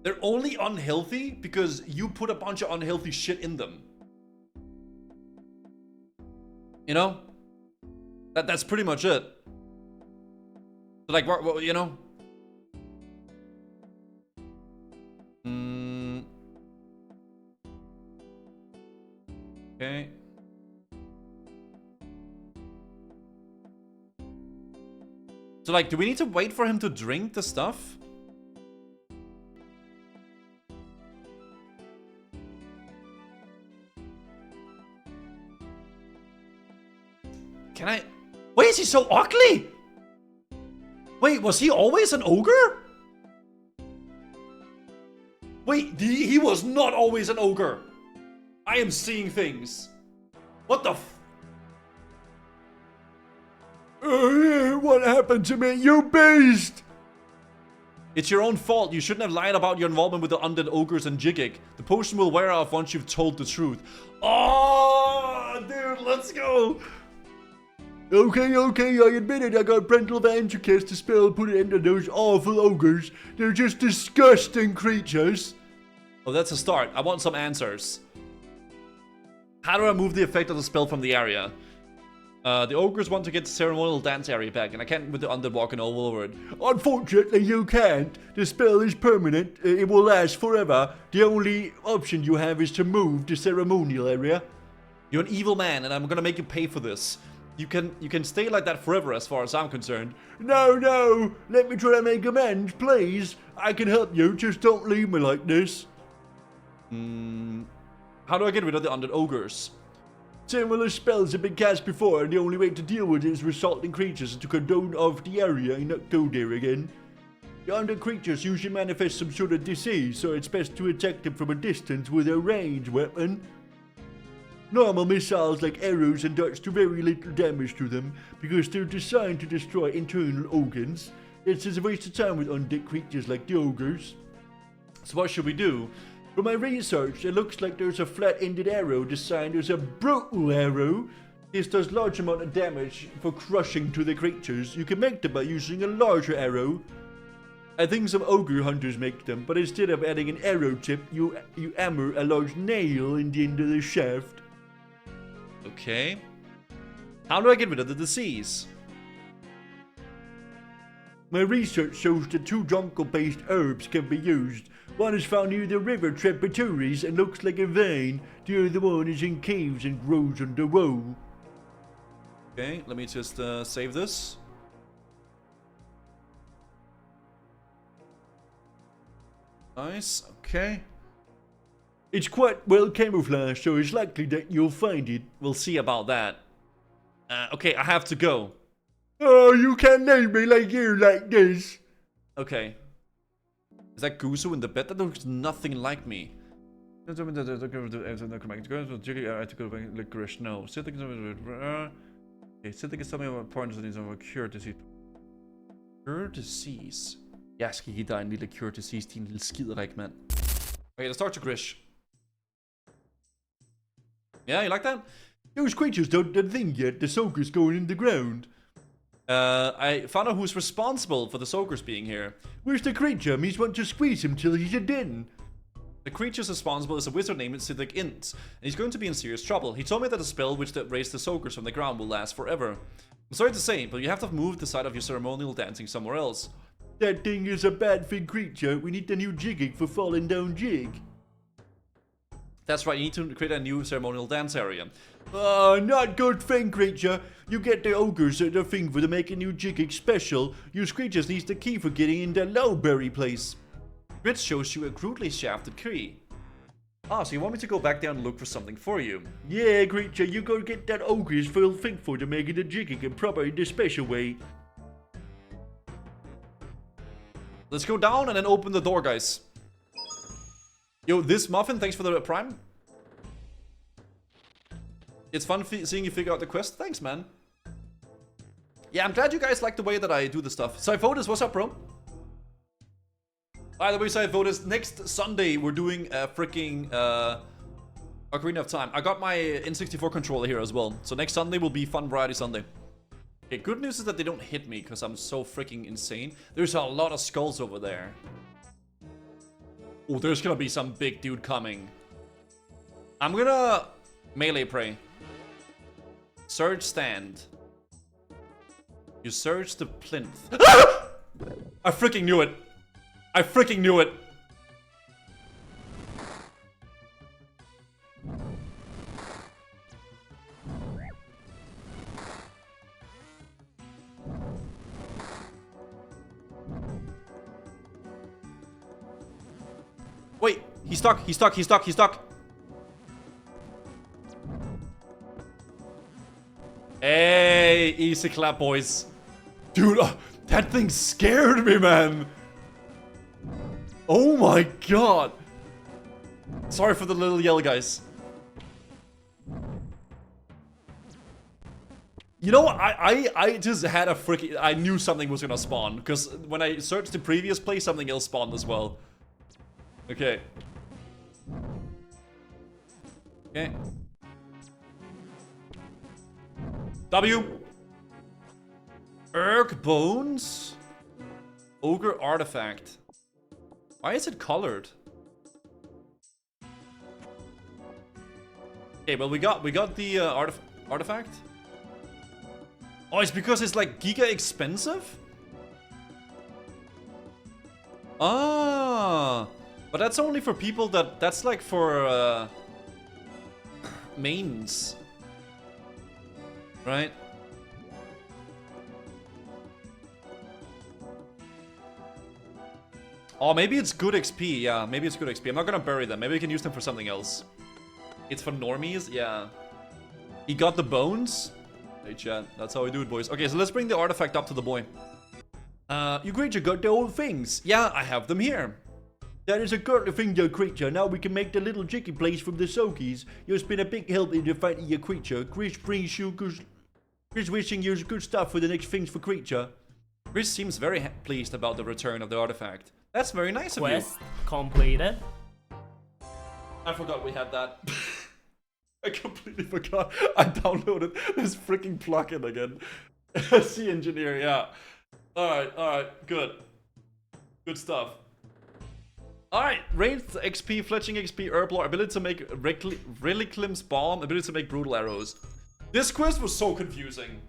They're only unhealthy because you put a bunch of unhealthy shit in them. You know? That's pretty much it. Like, what you know? Okay. So, like, do we need to wait for him to drink the stuff? Can I? Wait, is he so ugly? Wait, was he always an ogre? Wait, he was not always an ogre. I am seeing things. What the f... What happened to me, you beast? It's your own fault. You shouldn't have lied about your involvement with the undead ogres and Jigig. The potion will wear off once you've told the truth. Oh, dude, let's go. Okay, I admit it. I got parental advantage to cast a spell, put it into those awful ogres. They're just disgusting creatures. Oh, that's a start. I want some answers. How do I remove the effect of the spell from the area? The ogres want to get the ceremonial dance area back, and I can't with the undead walking all over it. Unfortunately, you can't. The spell is permanent. It will last forever. The only option you have is to move the ceremonial area. You're an evil man, and I'm gonna make you pay for this. You can stay like that forever as far as I'm concerned. No. Let me try to make amends, please. I can help you. Just don't leave me like this. How do I get rid of the undead ogres? Similar spells have been cast before, and the only way to deal with it is resulting creatures to condone off the area and not go there again. The undead creatures usually manifest some sort of disease, so it's best to attack them from a distance with a ranged weapon. Normal missiles like arrows and darts do very little damage to them, because they're designed to destroy internal organs. It's just a waste of time with undead creatures like the ogres. So what should we do? From my research, it looks like there's a flat-ended arrow designed as a brutal arrow. This does large amount of damage for crushing to the creatures. You can make them by using a larger arrow. I think some ogre hunters make them, but instead of adding an arrow tip, you hammer a large nail in the end of the shaft. Okay. How do I get rid of the disease? My research shows that 2 jungle-based herbs can be used. One is found near the river tributaries and looks like a vein. The other one is in caves and grows on the wall. Okay, let me just save this. Nice, okay. It's quite well camouflaged, so it's likely that you'll find it. We'll see about that. Okay, I have to go. Oh, you can't leave me like this. Okay. Is that Guzu in the bed? That looks nothing like me. No. Okay, Cynthia can tell me about points that needs of a cure disease. Cure disease? Jeg skal give dig en lille cure disease, din lille skiderik, mand. Okay, let's talk to Grish. Yeah, you like that? Those creatures don't think yet. The Zogre's going in the ground. I found out who's responsible for the Zogres being here. Where's the creature? Me's want to squeeze him till he's a den. The creature's responsible is a wizard named Siddiq Int, and he's going to be in serious trouble. He told me that a spell which raised the Zogres from the ground will last forever. I'm sorry to say, but you have to move the site of your ceremonial dancing somewhere else. That thing is a bad thing creature. We need a new jigging for falling down jig. That's right, you need to create a new ceremonial dance area. Not good thing, creature. You get the ogres the thing for to make a new jigging special. You creatures needs the key for getting in the lowberry place. Grit shows you a crudely shafted key. Ah, so you want me to go back down and look for something for you? Yeah, creature, you go get that ogre's full thing for to make it a jigging and proper in the special way. Let's go down and then open the door, guys. Yo, this muffin, thanks for the prime. It's fun seeing you figure out the quest. Thanks, man. Yeah, I'm glad you guys like the way that I do the stuff. Syphotis, what's up, bro? By the way, Syphotis, next Sunday we're doing a freaking Ocarina of Time. I got my N64 controller here as well. So next Sunday will be Fun Variety Sunday. Okay, good news is that they don't hit me because I'm so freaking insane. There's a lot of skulls over there. Oh, there's gonna be some big dude coming. I'm gonna melee pray. Surge stand. You surge the plinth. I freaking knew it. I freaking knew it. Wait, he's stuck, he's stuck, he's stuck, he's stuck. Hey, Okay, easy clap, boys. Dude, that thing scared me, man. Oh my god. Sorry for the little yell, guys. You know, I just had a freaking... I knew something was gonna spawn. Because when I searched the previous place, something else spawned as well. Okay. Okay. W. Erg Bones? Ogre Artifact. Why is it colored? Okay, well we got the artifact. Oh, it's because it's like giga expensive? Ah, but that's only for people that's like for mains. Right? Oh, maybe it's good XP. Yeah, maybe it's good XP. I'm not gonna bury them. Maybe we can use them for something else. It's for normies? Yeah. He got the bones? Hey, chat. That's how we do it, boys. Okay, so let's bring the artifact up to the boy. You creature got the old things. Yeah, I have them here. That is a good thing, your creature. Now we can make the little chicken place from the Zogres. You've been a big help in fighting your creature. Chris brings you good... Chris wishing you good stuff for the next things for creature. Chris seems very pleased about the return of the artifact. That's very nice of you. Quest completed. I forgot we had that. I completely forgot. I downloaded this freaking plugin again. Sea Engineer, yeah. Alright, good. Good stuff. Alright, Wraith XP, Fletching XP, Herblore, ability to make Reliclim's Bomb, ability to make Brutal Arrows. This quest was so confusing.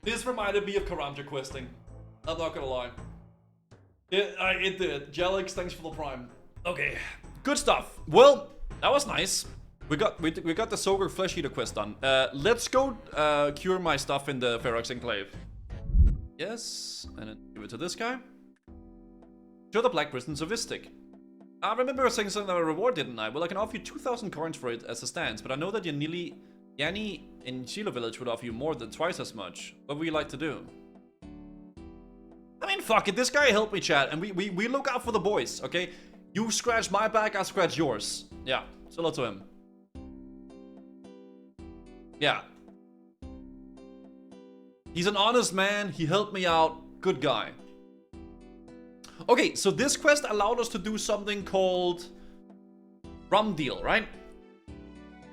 This reminded me of Karamja questing. I'm not gonna lie. It did. Jelix, thanks for the prime. Okay, good stuff. Well, that was nice. We got the Zogre Flesh Eater quest done. Let's go cure my stuff in the Ferox Enclave. Yes, and then give it to this guy. Show the Black Prison Sophistic. I remember saying something about a reward, didn't I? Well, I can offer you 2,000 coins for it as a stance, but I know that Yanni in Shiloh Village would offer you more than twice as much. What would you like to do? I mean, fuck it. This guy helped me, chat, and we look out for the boys, okay? You scratch my back, I scratch yours. Yeah, say hello to him. Yeah. He's an honest man. He helped me out. Good guy. Okay, so this quest allowed us to do something called Rum Deal, right?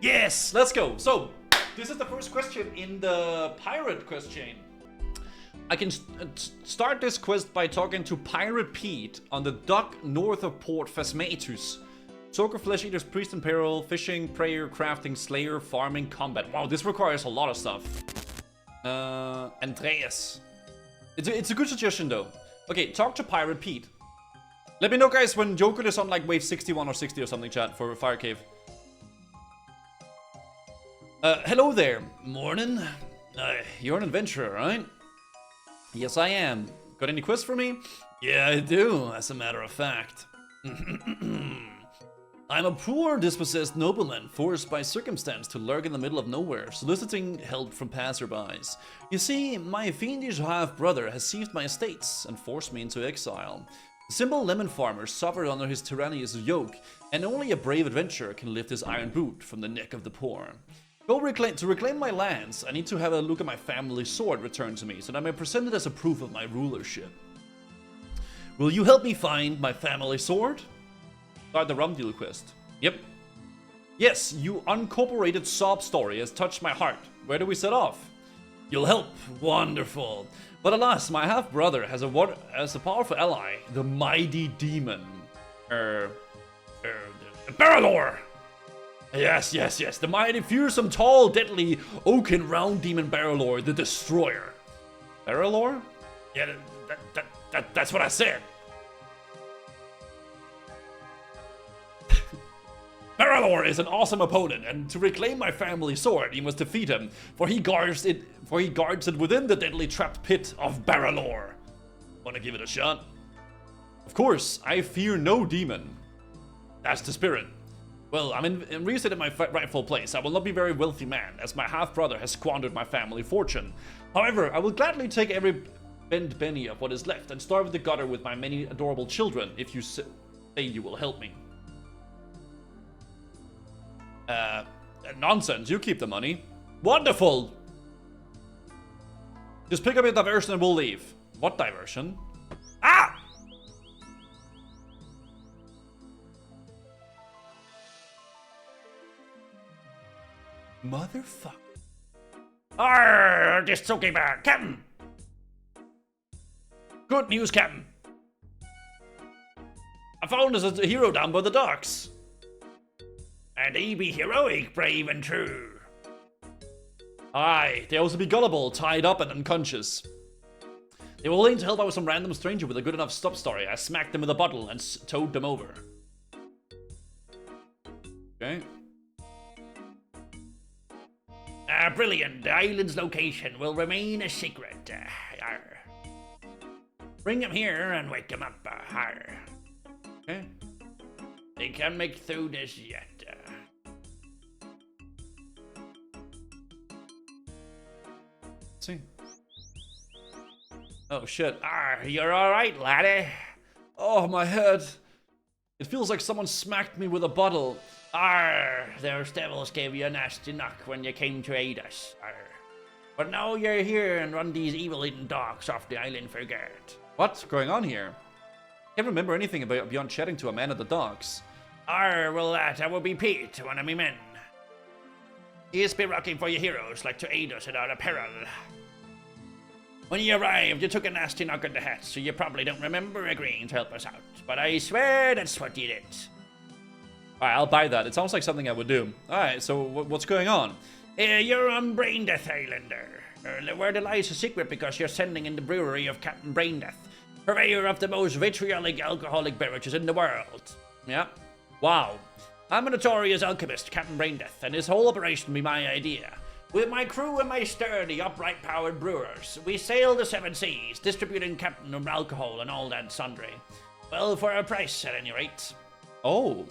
Yes, let's go. So, this is the first question in the pirate quest chain. I can start this quest by talking to Pirate Pete on the dock north of Port Phasmatus. Zogre Flesh Eaters, Priest in Peril, Fishing, Prayer, Crafting, Slayer, Farming, Combat. Wow, this requires a lot of stuff. Andreas. It's a good suggestion though. Okay, talk to Pirate Pete. Let me know, guys, when Joker is on like wave 61 or 60 or something, chat, for Fire Cave. Hello there. Morning. You're an adventurer, right? Yes, I am. Got any quests for me? Yeah, I do, as a matter of fact. I'm a poor, dispossessed nobleman, forced by circumstance to lurk in the middle of nowhere, soliciting help from passerbys. You see, my fiendish half-brother has seized my estates and forced me into exile. The simple lemon farmer suffered under his tyrannous yoke, and only a brave adventurer can lift his iron boot from the neck of the poor. To reclaim my lands, I need to have a look at my family sword returned to me, so that I may present it as a proof of my rulership. Will you help me find my family sword? Start the Rum Deal quest. Yep. Yes, you uncorporated sob story has touched my heart. Where do we set off? You'll help. Wonderful. But alas, my half-brother has a powerful ally, the mighty demon. Baralor! Yes. The mighty, fearsome, tall, deadly, oaken, round demon Baralor, the Destroyer. Baralor? Yeah, that's what I said. Baralor is an awesome opponent, and to reclaim my family sword, you must defeat him, for he guards it within the deadly trapped pit of Baralor. Wanna give it a shot? Of course, I fear no demon. That's the spirit. Well, I'm reinstated in my rightful place. I will not be a very wealthy man, as my half-brother has squandered my family fortune. However, I will gladly take every penny of what is left and starve the gutter with my many adorable children, if you say you will help me. Nonsense, you keep the money. Wonderful! Just pick up your diversion and we'll leave. What diversion? Ah! Motherfucker. Arrgh, this Zogre, Captain! Good news, Captain. I found us a hero down by the docks. And he be heroic, brave and true. Aye, they also be gullible, tied up and unconscious. They were willing to help out some random stranger with a good enough stop story. I smacked them with a bottle and towed them over. Okay. Brilliant. The island's location will remain a secret. Bring him here and wake him up. Okay. They can't make through this yet. Let's see. Oh shit. You're alright, laddie. Oh, my head. It feels like someone smacked me with a bottle. Those devils gave you a nasty knock when you came to aid us. But now you're here and run these evil-eaten dogs off the island for good. What's going on here? I can't remember anything about beyond chatting to a man at the docks. Well, that would be Pete, one of me men. He's been rocking for your heroes, like to aid us in our peril. When you arrived, you took a nasty knock on the head, so you probably don't remember agreeing to help us out. But I swear that's what you did. Alright, I'll buy that. It sounds like something I would do. Alright, so what's going on? You're on Braindeath Islander. Where there lies a secret because you're sending in the brewery of Captain Braindeath, purveyor of the most vitriolic alcoholic beverages in the world. Yeah. Wow. I'm a notorious alchemist, Captain Braindeath, and this whole operation be my idea. With my crew and my sturdy, upright-powered brewers, we sail the seven seas, distributing Captain alcohol and all that sundry. Well, for a price, at any rate. Oh.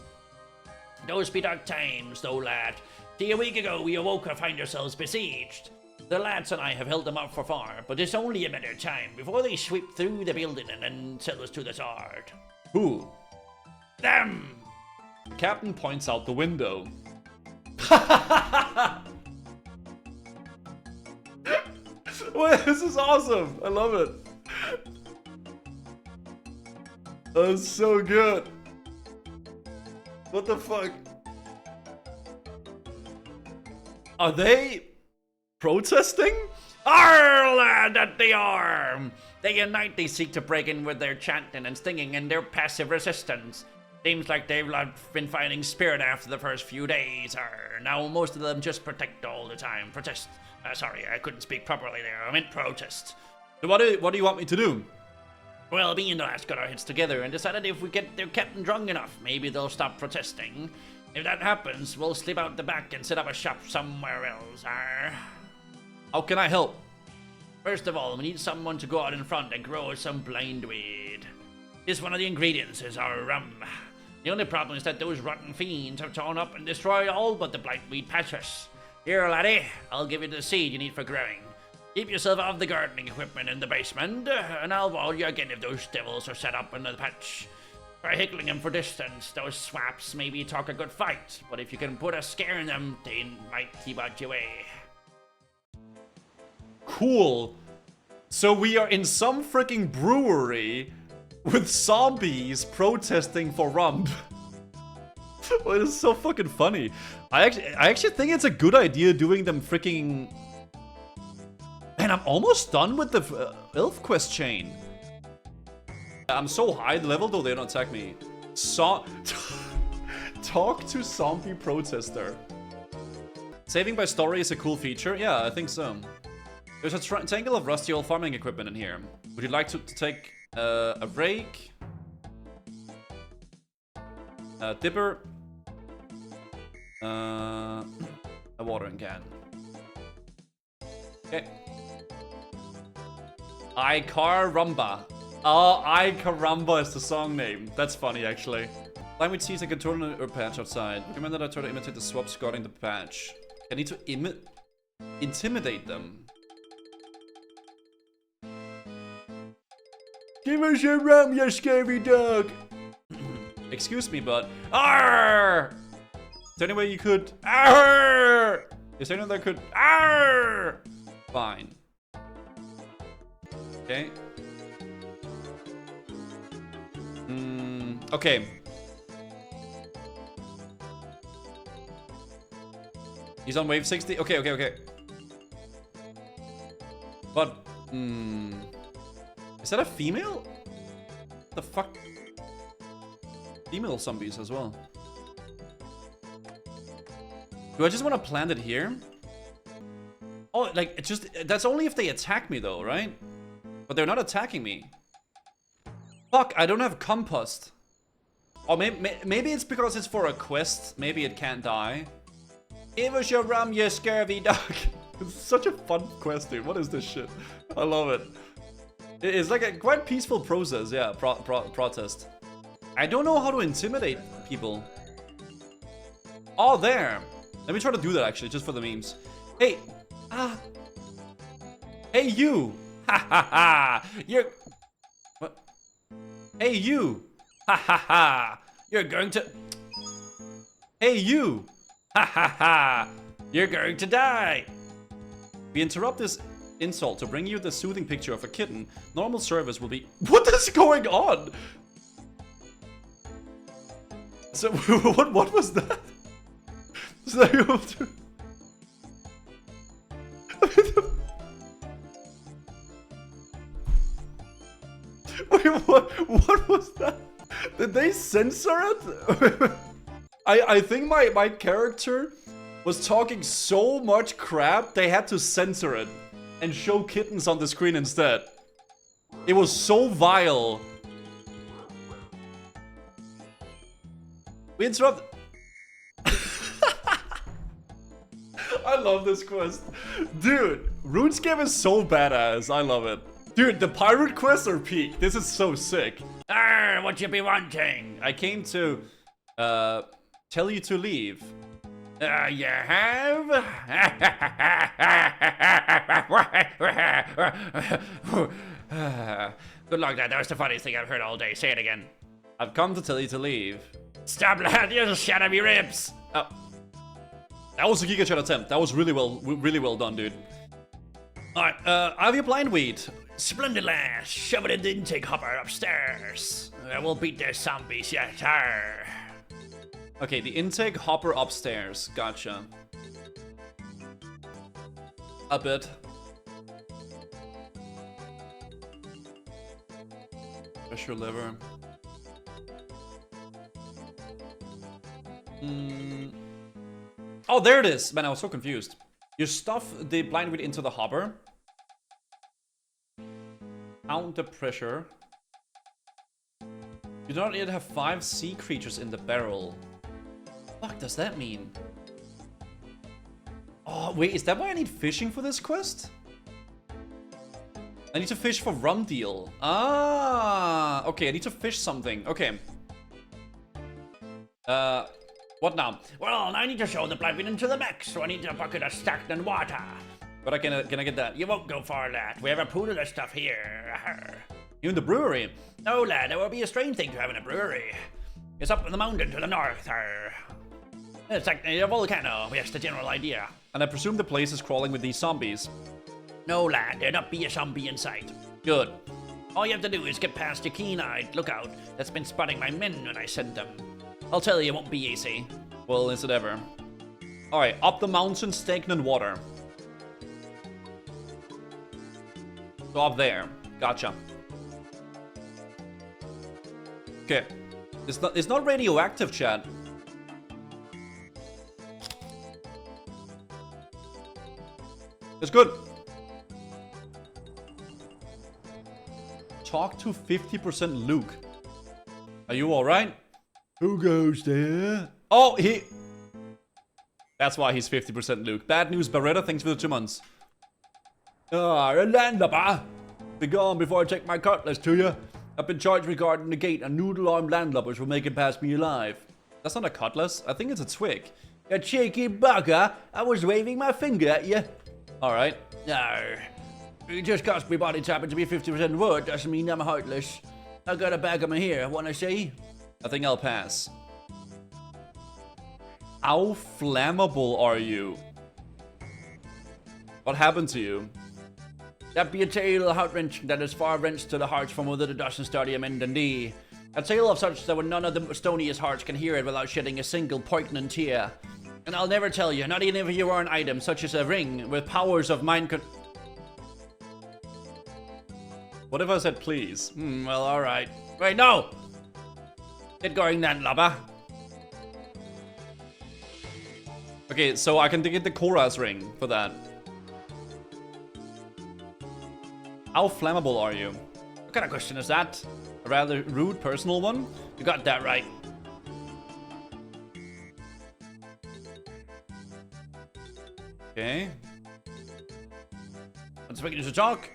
Those be dark times, though, lad. See, a week ago we awoke and find ourselves besieged. The lads and I have held them up for far, but it's only a matter of time before they sweep through the building and then sell us to the sword. Who? Them! Captain points out the window. Wait, this is awesome! I love it. That's so good. What the fuck? Are they protesting? Arr, lad, that they are! Day and night they seek to break in with their chanting and stinging and their passive resistance. Seems like they've been fighting spirit after the first few days. Now most of them just protect all the time. Protest. Sorry, I couldn't speak properly there. I meant protest. So what do you want me to do? Well, me and the lads got our heads together and decided if we get their captain drunk enough, maybe they'll stop protesting. If that happens, we'll slip out the back and set up a shop somewhere else. How can I help? First of all, we need someone to go out in front and grow some blind weed. This one of the ingredients is our rum. The only problem is that those rotten fiends have torn up and destroyed all but the blindweed patches. Here, laddie, I'll give you the seed you need for growing. Keep yourself out of the gardening equipment in the basement, and I'll warn you again if those devils are set up in the patch. By heckling them for distance, those swaps maybe talk a good fight, but if you can put a scare in them, they might keep out your way. Cool. So we are in some freaking brewery with zombies protesting for rum. Well, it's so fucking funny. I actually think it's a good idea doing them freaking... Man, I'm almost done with the elf quest chain. I'm so high level though they don't attack me. Talk to zombie protester. Saving by story is a cool feature. Yeah, I think so. There's a tangle of rusty old farming equipment in here. Would you like to take a rake, a dipper, a watering can? Okay. I Caramba. Oh, I Caramba is the song name. That's funny, actually. Language sees like a turtle or patch outside. Recommend that I try to imitate the swabs guarding the patch. I need to intimidate them. Give us your rum, you scary dog. Excuse me, but arr! Is there any way you could arr? Is there anyone that could arr? Fine. Okay. Okay. He's on wave 60. Okay. But is that a female? What the fuck? Female zombies as well. Do I just want to plant it here? Oh, like, it's just... That's only if they attack me, though, right? But they're not attacking me. Fuck, I don't have compost. Or maybe it's because it's for a quest. Maybe it can't die. Give us your rum, you scurvy dog. It's such a fun quest, dude. What is this shit? I love it. It's like a quite peaceful process, yeah, protest. I don't know how to intimidate people. Oh, there. Let me try to do that, actually, just for the memes. Hey. Hey, you. Ha ha ha. You're... What? Hey, you. Ha ha ha. You're going to... Hey, you. Ha ha ha. You're going to die. We interrupt this insult to bring you the soothing picture of a kitten. Normal service will be... What is going on? So, what was that? So you have to... Wait, what was that? Did they censor it? I think my character was talking so much crap, they had to censor it and show kittens on the screen instead. It was so vile. We interrupt. I love this quest. Dude, RuneScape is so badass. I love it. Dude, the pirate quests are peak. This is so sick. Arr, what you be wanting? I came to, tell you to leave. You have? Good luck, Dad. That was the funniest thing I've heard all day. Say it again. I've come to tell you to leave. Stop, lad. You'll shatter me ribs. Oh. That was a Giga Chat attempt. That was really well done, dude. Alright, I have your blind weed. Splendid, lass. Shove it in the intake hopper upstairs. We'll beat their zombies yet. Arr. Okay, the intake hopper upstairs. Gotcha. A bit. Push your liver. Oh, there it is. Man, I was so confused. You stuff the blind weed into the hopper. Count the pressure. You do not yet have 5 sea creatures in the barrel. What does that mean? Oh, wait, is that why I need fishing for this quest? I need to fish for Rum Deal. Ah, okay, I need to fish something. Okay. What now? Well, I need to show the blind weed into the max, so I need a bucket of stagnant water. But can I get that? You won't go far, lad. We have a pool of the stuff here. You in the brewery? No, lad, that would be a strange thing to have in a brewery. It's up in the mountain to the north. It's like a volcano. That's the general idea. And I presume the place is crawling with these zombies. No, lad, there'll not be a zombie in sight. Good. All you have to do is get past your keen-eyed lookout that's been spotting my men when I send them. I'll tell you, it won't be easy. Well, is it ever? Alright, up the mountain, stagnant water. So up there. Gotcha. Okay. It's not radioactive, chat. It's good. Talk to 50% Luke. Are you alright? Who goes there? Oh, he... That's why he's 50% Luke. Bad news, Beretta. Thanks for the 2 months. Ah, Lander, bah. Be gone before I take my cutlass to you. I've been charged regarding the gate and noodle-armed landlubbers will make it past me alive. That's not a cutlass. I think it's a twig. You cheeky bugger. I was waving my finger at you. Alright. No. Just cause my body happens to be 50% wood doesn't mean I'm heartless. I got a bag of them here. Wanna see? I think I'll pass. How flammable are you? What happened to you? That be a tale heart-wrenching that is far wrenched to the hearts from within a dozen sturdy men than thee. A tale of such that when none of the stoniest hearts can hear it without shedding a single poignant tear. And I'll never tell you, not even if you are an item such as a ring with powers of mind What if I said please? Well, alright. Wait, no! Get going then, lubber. Okay, so I can get the Chores ring for that. How flammable are you? What kind of question is that? A rather rude personal one? You got that right. Okay. I'm expecting you to talk.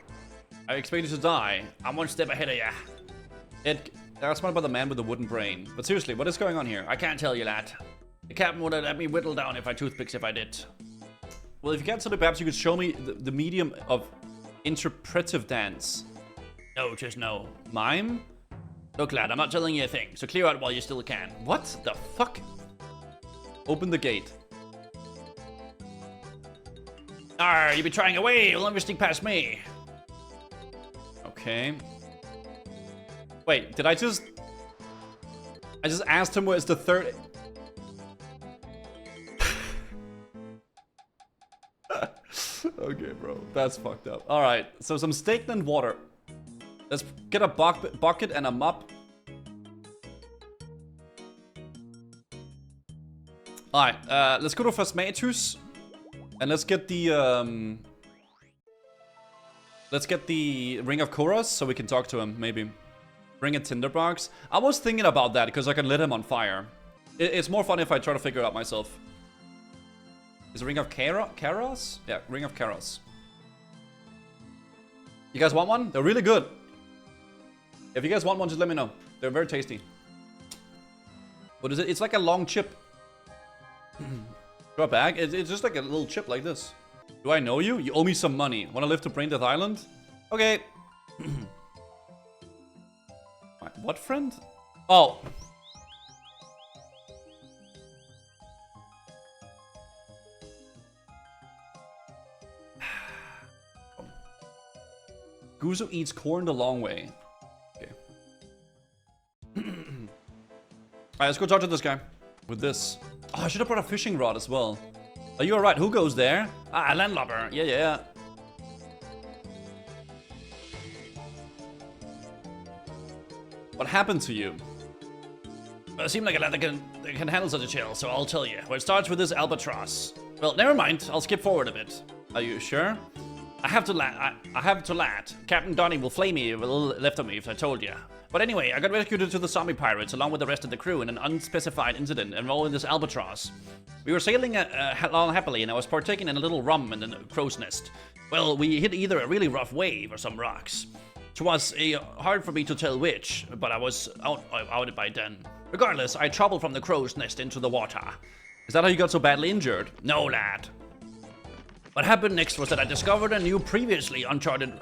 I expect you to die. I'm one step ahead of you. That's not about the man with the wooden brain. But seriously, what is going on here? I can't tell you, lad. The captain would have let me whittle down if I toothpicks if I did. Well, if you can't, so perhaps you could show me the medium of interpretive dance. No, just no. Mime? Look, lad, I'm not telling you a thing, so clear out while you still can. What the fuck? Open the gate. Arr, you be trying away, you'll never sneak past me. Okay. Wait, did I just asked him where's the third... Okay, bro. That's fucked up. Alright, so some steak and water. Let's get a bucket and a mop. Alright, let's go to Phasmatus. And let's get the Ring of Chores so we can talk to him, maybe. Bring a tinderbox. I was thinking about that because I can lit him on fire. It's more fun if I try to figure it out myself. Is it Ring of Chores? Yeah, Ring of Chores. You guys want one? They're really good. If you guys want one, just let me know. They're very tasty. What is it? It's like a long chip. Draw bag? It's just like a little chip like this. Do I know you? You owe me some money. Wanna live to Brain Death Island? Okay. What friend? Oh. Guzo eats corn the long way. Okay. Alright, let's go talk to this guy. With this. Oh, I should have brought a fishing rod as well. Are you alright? Who goes there? Ah, landlubber. Yeah. What happened to you? Well, it seemed like a lad that can handle such a chill, so I'll tell you. Well, it starts with this albatross. Well, never mind. I'll skip forward a bit. Are you sure? I have to lad. Captain Donnie will flay me with a little left of me if I told you. But anyway, I got rescued to the zombie pirates along with the rest of the crew in an unspecified incident involving this albatross. We were sailing along happily and I was partaking in a little rum in the crow's nest. Well, we hit either a really rough wave or some rocks. It was hard for me to tell which, but I was out by then. Regardless, I toppled from the crow's nest into the water. Is that how you got so badly injured? No, lad. What happened next was that I discovered a new previously uncharted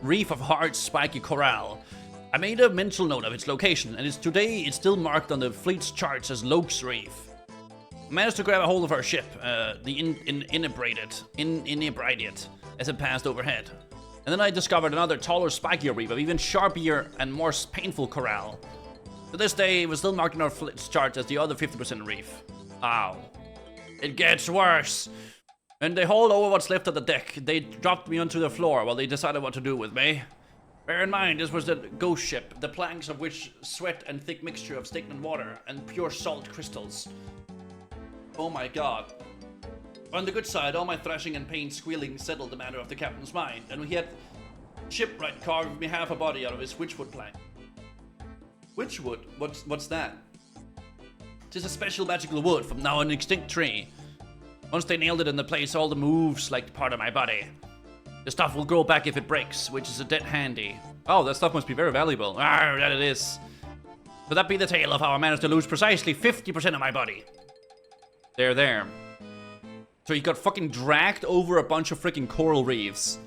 reef of hard, spiky coral. I made a mental note of its location, and today it's still marked on the fleet's charts as Loke's Reef. I managed to grab a hold of our ship, the Inebriate, as it passed overhead. And then I discovered another taller, spikier reef of even sharper and more painful coral. To this day, it was still marked on our fleet's charts as the other 50% reef. Ow. It gets worse. When they hauled over what's left of the deck, they dropped me onto the floor while they decided what to do with me. Bear in mind, this was the ghost ship, the planks of which sweat and thick mixture of stagnant water and pure salt crystals. Oh my god. On the good side, all my thrashing and pain squealing settled the matter of the captain's mind, and he had shipwright carved me half a body out of his witchwood plank. Witchwood? What's that? 'Tis a special magical wood from now an extinct tree. Once they nailed it in the place, all the moves like part of my body. The stuff will grow back if it breaks, which is a bit handy. Oh, that stuff must be very valuable. Ah, that it is. Could that be the tale of how I managed to lose precisely 50% of my body? There. So he got fucking dragged over a bunch of freaking coral reefs.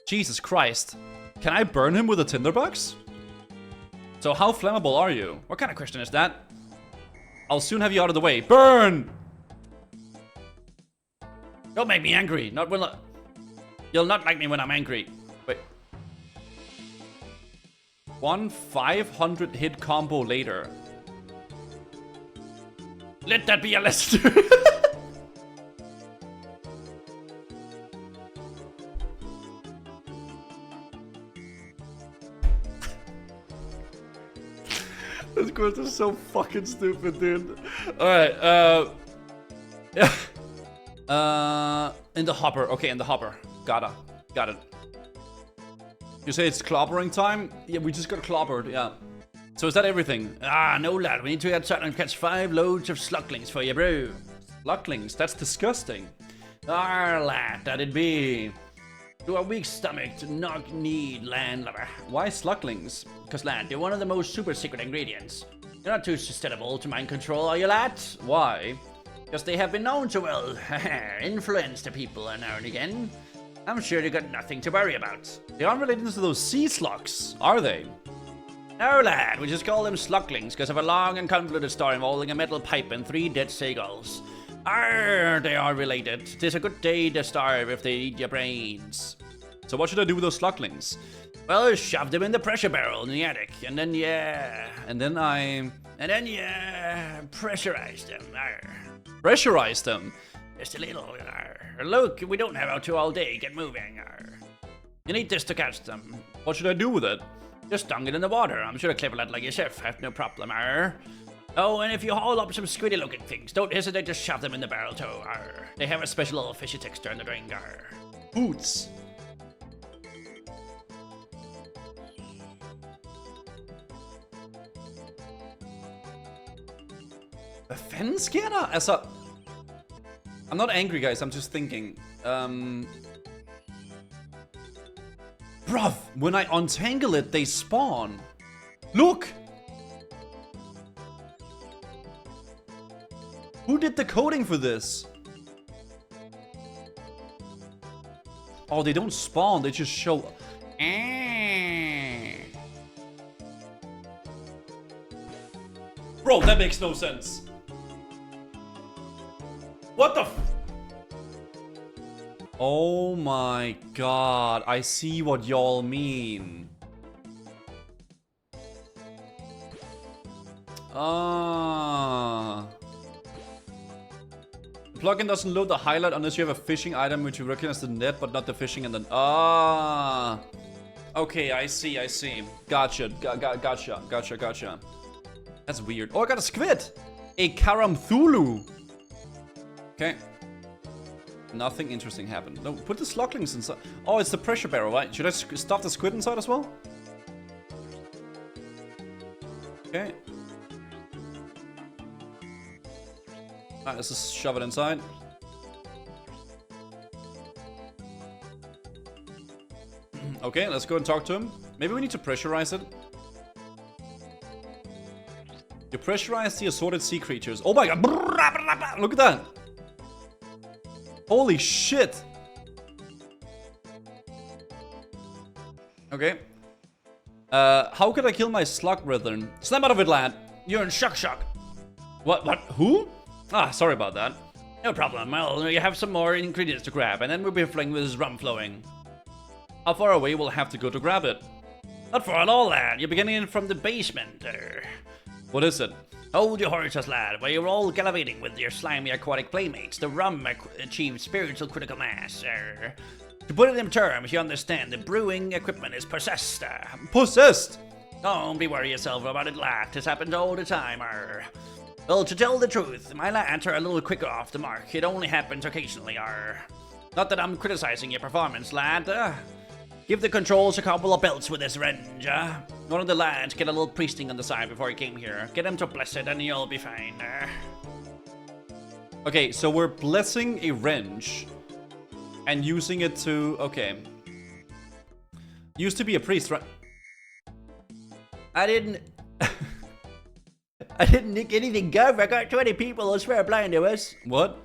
Jesus Christ. Can I burn him with a tinderbox? So how flammable are you? What kind of question is that? I'll soon have you out of the way. Burn! Don't make me angry. You'll not like me when I'm angry. Wait. 500 hit combo later. Let that be a lesson. This question is so fucking stupid, dude. Alright, yeah. In the hopper. Okay, in the hopper. Got it. You say it's clobbering time? Yeah, we just got clobbered, yeah. So is that everything? Ah, no lad, we need to get outside and catch 5 loads of slucklings for you, bro. Slucklings? That's disgusting. Ah, lad, that'd be... To a weak stomach to not need landlubber. Why slucklings? Because, lad, they're one of the most super secret ingredients. You're not too susceptible to mind control, are you, lad? Why? Because they have been known to, well, influence the people now and again. I'm sure you got nothing to worry about. They aren't related to those sea slugs, are they? No, lad, we just call them slucklings because of a long and convoluted story involving a metal pipe and 3 dead seagulls. Arr, they are related. 'Tis a good day to starve if they eat your brains. So what should I do with those slucklings? Well, shove them in the pressure barrel in the attic, and then pressurize them. Arr. Pressurize them? Just a little. Arr. Look, we don't have out to all day. Get moving. Arr. You need this to catch them. What should I do with it? Just dunk it in the water. I'm sure a clever lad like yourself have no problem. Arr. Oh, and if you haul up some squiddy looking things, don't hesitate to shove them in the barrel too. Arr. They have a special little fishy texture in the drink. Arr. Boots. A fen scanner? Altså... I'm not angry, guys. I'm just thinking. Bruv, when I untangle it, they spawn. Look! Who did the coding for this? Oh, they don't spawn, they just show... Bro, that makes no sense. What the f... Oh my god, I see what y'all mean. Plugin doesn't load the highlight unless you have a fishing item which you recognize the net but not the fishing and then... Okay, I see. Gotcha. That's weird. Oh, I got a squid! A Karamthulu! Okay. Nothing interesting happened. No, put the slucklings inside. Oh, it's the pressure barrel, right? Should I stuff the squid inside as well? Okay. Alright, let's just shove it inside. Okay, let's go and talk to him. Maybe we need to pressurize it. You pressurize the assorted sea creatures. Oh my god! Look at that! Holy shit! Okay. How could I kill my slug brethren? Snap out of it, lad! You're in shock. What? Who? Ah, sorry about that. No problem. Well, you have some more ingredients to grab, and then we'll be filling with this rum flowing. How far away we'll have to go to grab it? Not far at all, lad. You're beginning from the basement. What is it? Hold your horses, lad. While you're all gallivanting with your slimy aquatic playmates, the rum achieved spiritual critical mass. To put it in terms, you understand, the brewing equipment is possessed. Possessed? Don't be worry yourself about it, lad. This happens all the time. Well, to tell the truth, my lads are a little quicker off the mark. It only happens occasionally. Not that I'm criticizing your performance, lad. Give the controls a couple of belts with this wrench. One of the lads get a little priesting on the side before he came here. Get him to bless it and you'll be fine. Okay, so we're blessing a wrench and using it to... Okay. Used to be a priest, right? I didn't... I didn't nick anything, Gov. I got 20 people, I swear blind to us. What?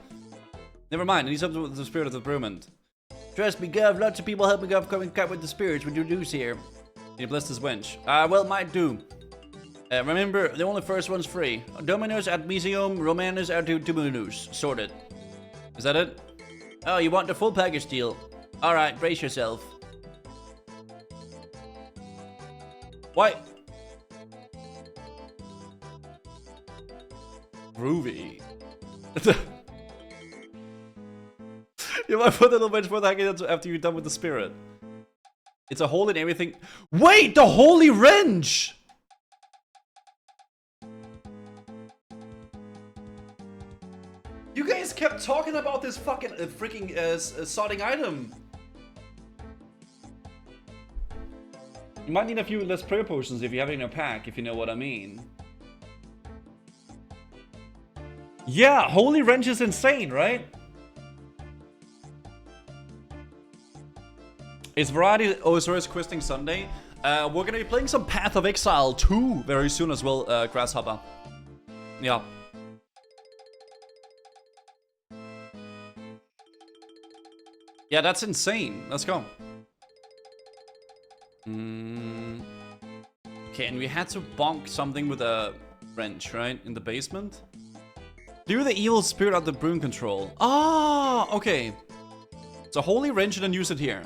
Never mind, I need something with the spirit of the brewment. Trust me, Gov, lots of people helping Gov coming cut with the spirits when you lose here. You bless this wench. Well, might do. Remember, the only first one's free. Dominus ad Museum, Romanus ad Dominus. Sorted. Is that it? Oh, you want the full package deal? Alright, brace yourself. Why? Groovy. You might put a little bit for the after you're done with the spirit. It's a hole in everything. Wait, the holy wrench! You guys kept talking about this fucking freaking sodding item. You might need a few less prayer potions if you have it in your pack, if you know what I mean. Yeah, holy wrench is insane, right? It's variety. Oh, sorry, it's questing Sunday. We're gonna be playing some Path of Exile 2 very soon as well, Grasshopper. Yeah. Yeah, that's insane. Let's go. Okay, and we had to bonk something with a wrench, right? In the basement? Clear the evil spirit of the broom control. Ah, okay. It's a holy wrench and then use it here.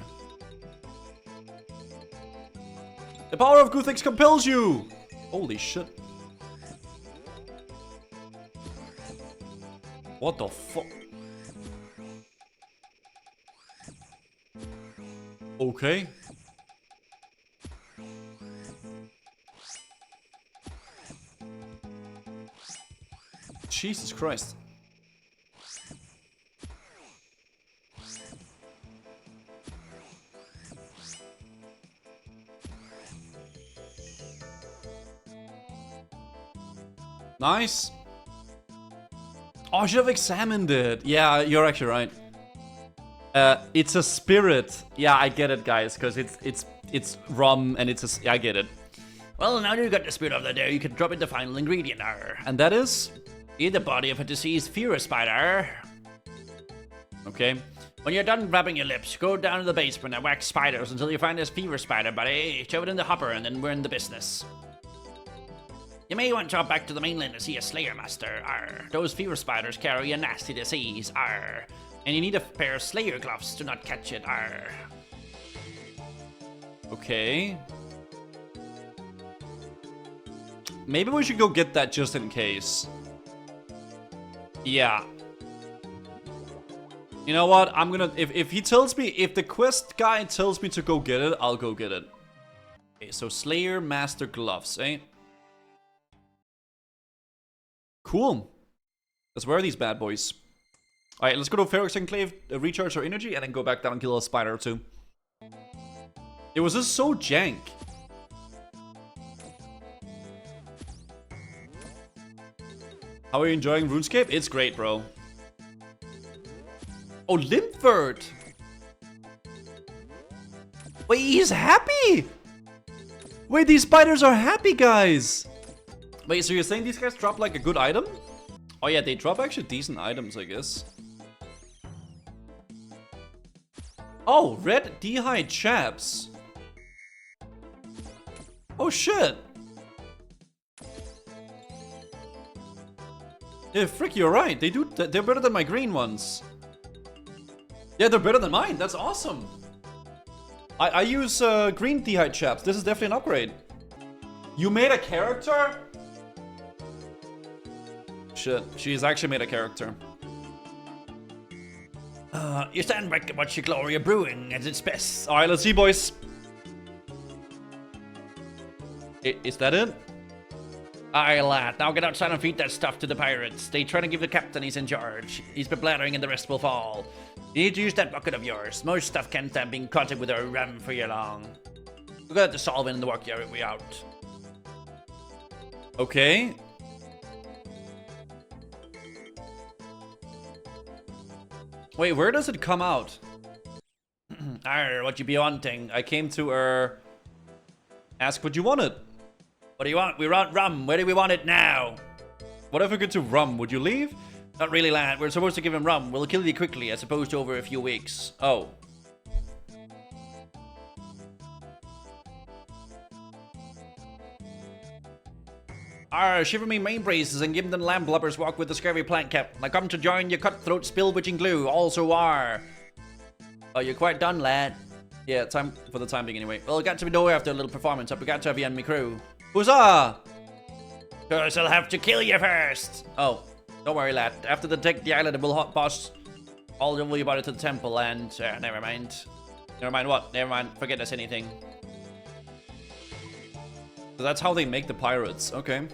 The power of good things compels you! Holy shit. What the fuck? Okay. Jesus Christ. Nice. Oh, I should have examined it. Yeah, you're actually right. It's a spirit. Yeah, I get it, guys, because it's rum and it's a. I get it. Well, now you got the spirit of the day, you can drop in the final ingredient, and that is in the body of a deceased fever spider. Okay. When you're done rubbing your lips, go down to the basement and whack spiders until you find this fever spider, buddy. Shove it in the hopper, and then we're in the business. You may want to hop back to the mainland to see a Slayer Master. Arr. Those fever spiders carry a nasty disease. Arr. And you need a pair of Slayer gloves to not catch it. Arr. Okay. Maybe we should go get that just in case. Yeah. You know what? I'm gonna... If he tells me... If the quest guy tells me to go get it, I'll go get it. Okay, so Slayer Master gloves, eh? Cool. Let's wear these bad boys. Alright, let's go to Ferox Enclave, recharge our energy, and then go back down and kill a spider or two. It was just so jank. How are you enjoying RuneScape? It's great, bro. Oh, Limford! Wait, he's happy! Wait, these spiders are happy, guys! Wait, so you're saying these guys drop like a good item? Oh yeah, they drop actually decent items, I guess. Oh, red D'hide chaps. Oh shit. Yeah, frick, you're right. They're better than my green ones. Yeah, they're better than mine. That's awesome. I use green D'hide chaps. This is definitely an upgrade. You made a character? Shit, she's actually made a character. You stand back and watch your glory of brewing at its best. Alright, let's see, boys. Is that it? Aye, lad. Now get outside and feed that stuff to the pirates. They try to give the captain he's in charge. He's been blathering and the rest will fall. You need to use that bucket of yours. Most stuff can't stand being caught with a ram for you long. We'll go to the solvent in the work yard. We out. Okay. Wait, where does it come out? Arr, what you be wanting? I came to, ask what you wanted. What do you want? We want rum. Where do we want it now? What if we get to rum? Would you leave? Not really, lad. We're supposed to give him rum. We'll kill you quickly, as opposed to over a few weeks. Oh. Arr, shiver me main braces and give them the lamb blubbers walk with the scurvy plant cap. I come to join your cutthroat spill witching glue. Also are. Oh, you're quite done, lad. Yeah, time for the time being anyway. Well, got to be nowhere after a little performance. Up, we got to have you on me crew. Huzzah! Cause I'll have to kill you first. Oh, don't worry, lad. After they take the island, we'll hot boss all over you about it to the temple and never mind. Never mind what? Never mind. Forget there's anything. So that's how they make the pirates. Okay.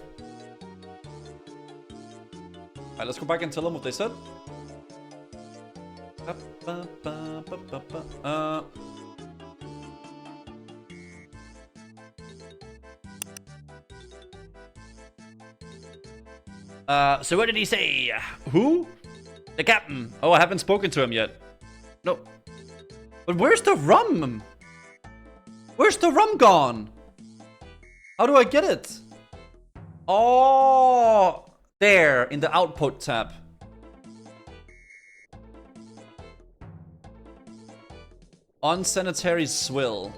Alright, let's go back and tell them what they said. So what did he say? Who? The captain. Oh, I haven't spoken to him yet. No. But where's the rum? Where's the rum gone? How do I get it? Oh, there in the output tab. Unsanitary swill.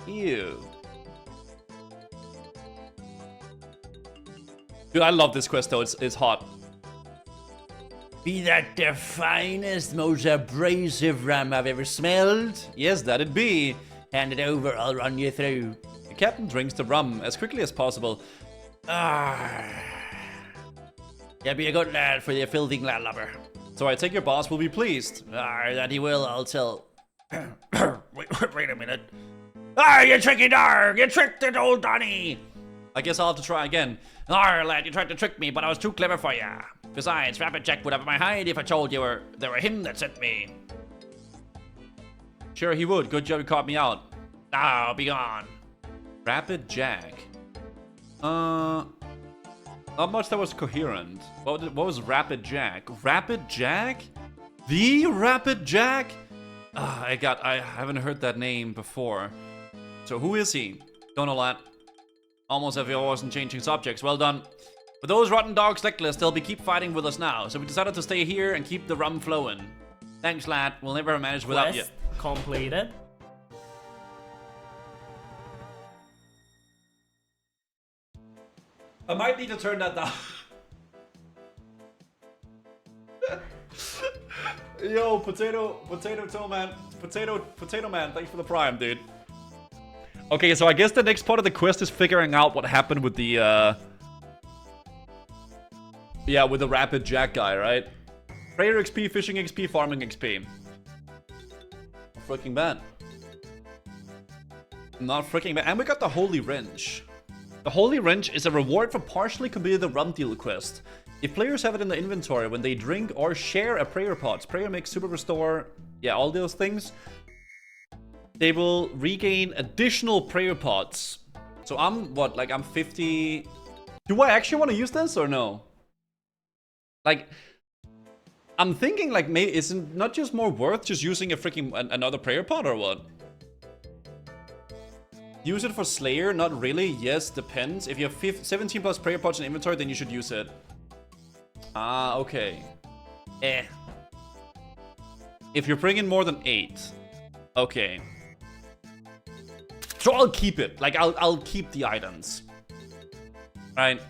Ew. Dude, I love this quest though. It's hot. Be that the finest, most abrasive rum I've ever smelled? Yes, that'd be. Hand it over, I'll run you through. The captain drinks the rum as quickly as possible. Ah. Yeah, be a good lad for your filthy landlubber. So I take your boss will be pleased. Ah, that he will, I'll tell. wait a minute. Ah, you tricky dog! You tricked it, old Donny! I guess I'll have to try again. Arr, lad, you tried to trick me, but I was too clever for ya. Besides, Rapid Jack would have my hide if I told you they were him that sent me. Sure he would. Good job you caught me out. Now, be gone. Rapid Jack. Not much that was coherent. What was Rapid Jack? Rapid Jack? The Rapid Jack? I haven't heard that name before. So who is he? Don't know that. Almost as if I wasn't changing subjects. Well done. But those rotten dogs necklace, they'll keep fighting with us now. So we decided to stay here and keep the rum flowing. Thanks, lad. We'll never manage without you. Quest completed. I might need to turn that down. Yo, potato man, thanks for the prime, dude. Okay, so I guess the next part of the quest is figuring out what happened with the, yeah, with the Rapid Jack guy, right? Prayer XP, fishing XP, farming XP. Freaking bad. Not freaking bad. And we got the Holy Wrench. The Holy Wrench is a reward for partially completing the Rum Deal quest. If players have it in the inventory when they drink or share a prayer pot, prayer mix, super restore, yeah, all those things, they will regain additional prayer pots. So I'm, what, like I'm 50... Do I actually want to use this or no? Like, I'm thinking like maybe it's not just more worth just using a freaking another prayer pot or what? Use it for Slayer? Not really. Yes, depends. If you have 17 plus prayer pots in inventory, then you should use it. Ah, okay. If you're bringing more than 8. Okay. So I'll keep it. Like, I'll keep the items. Right?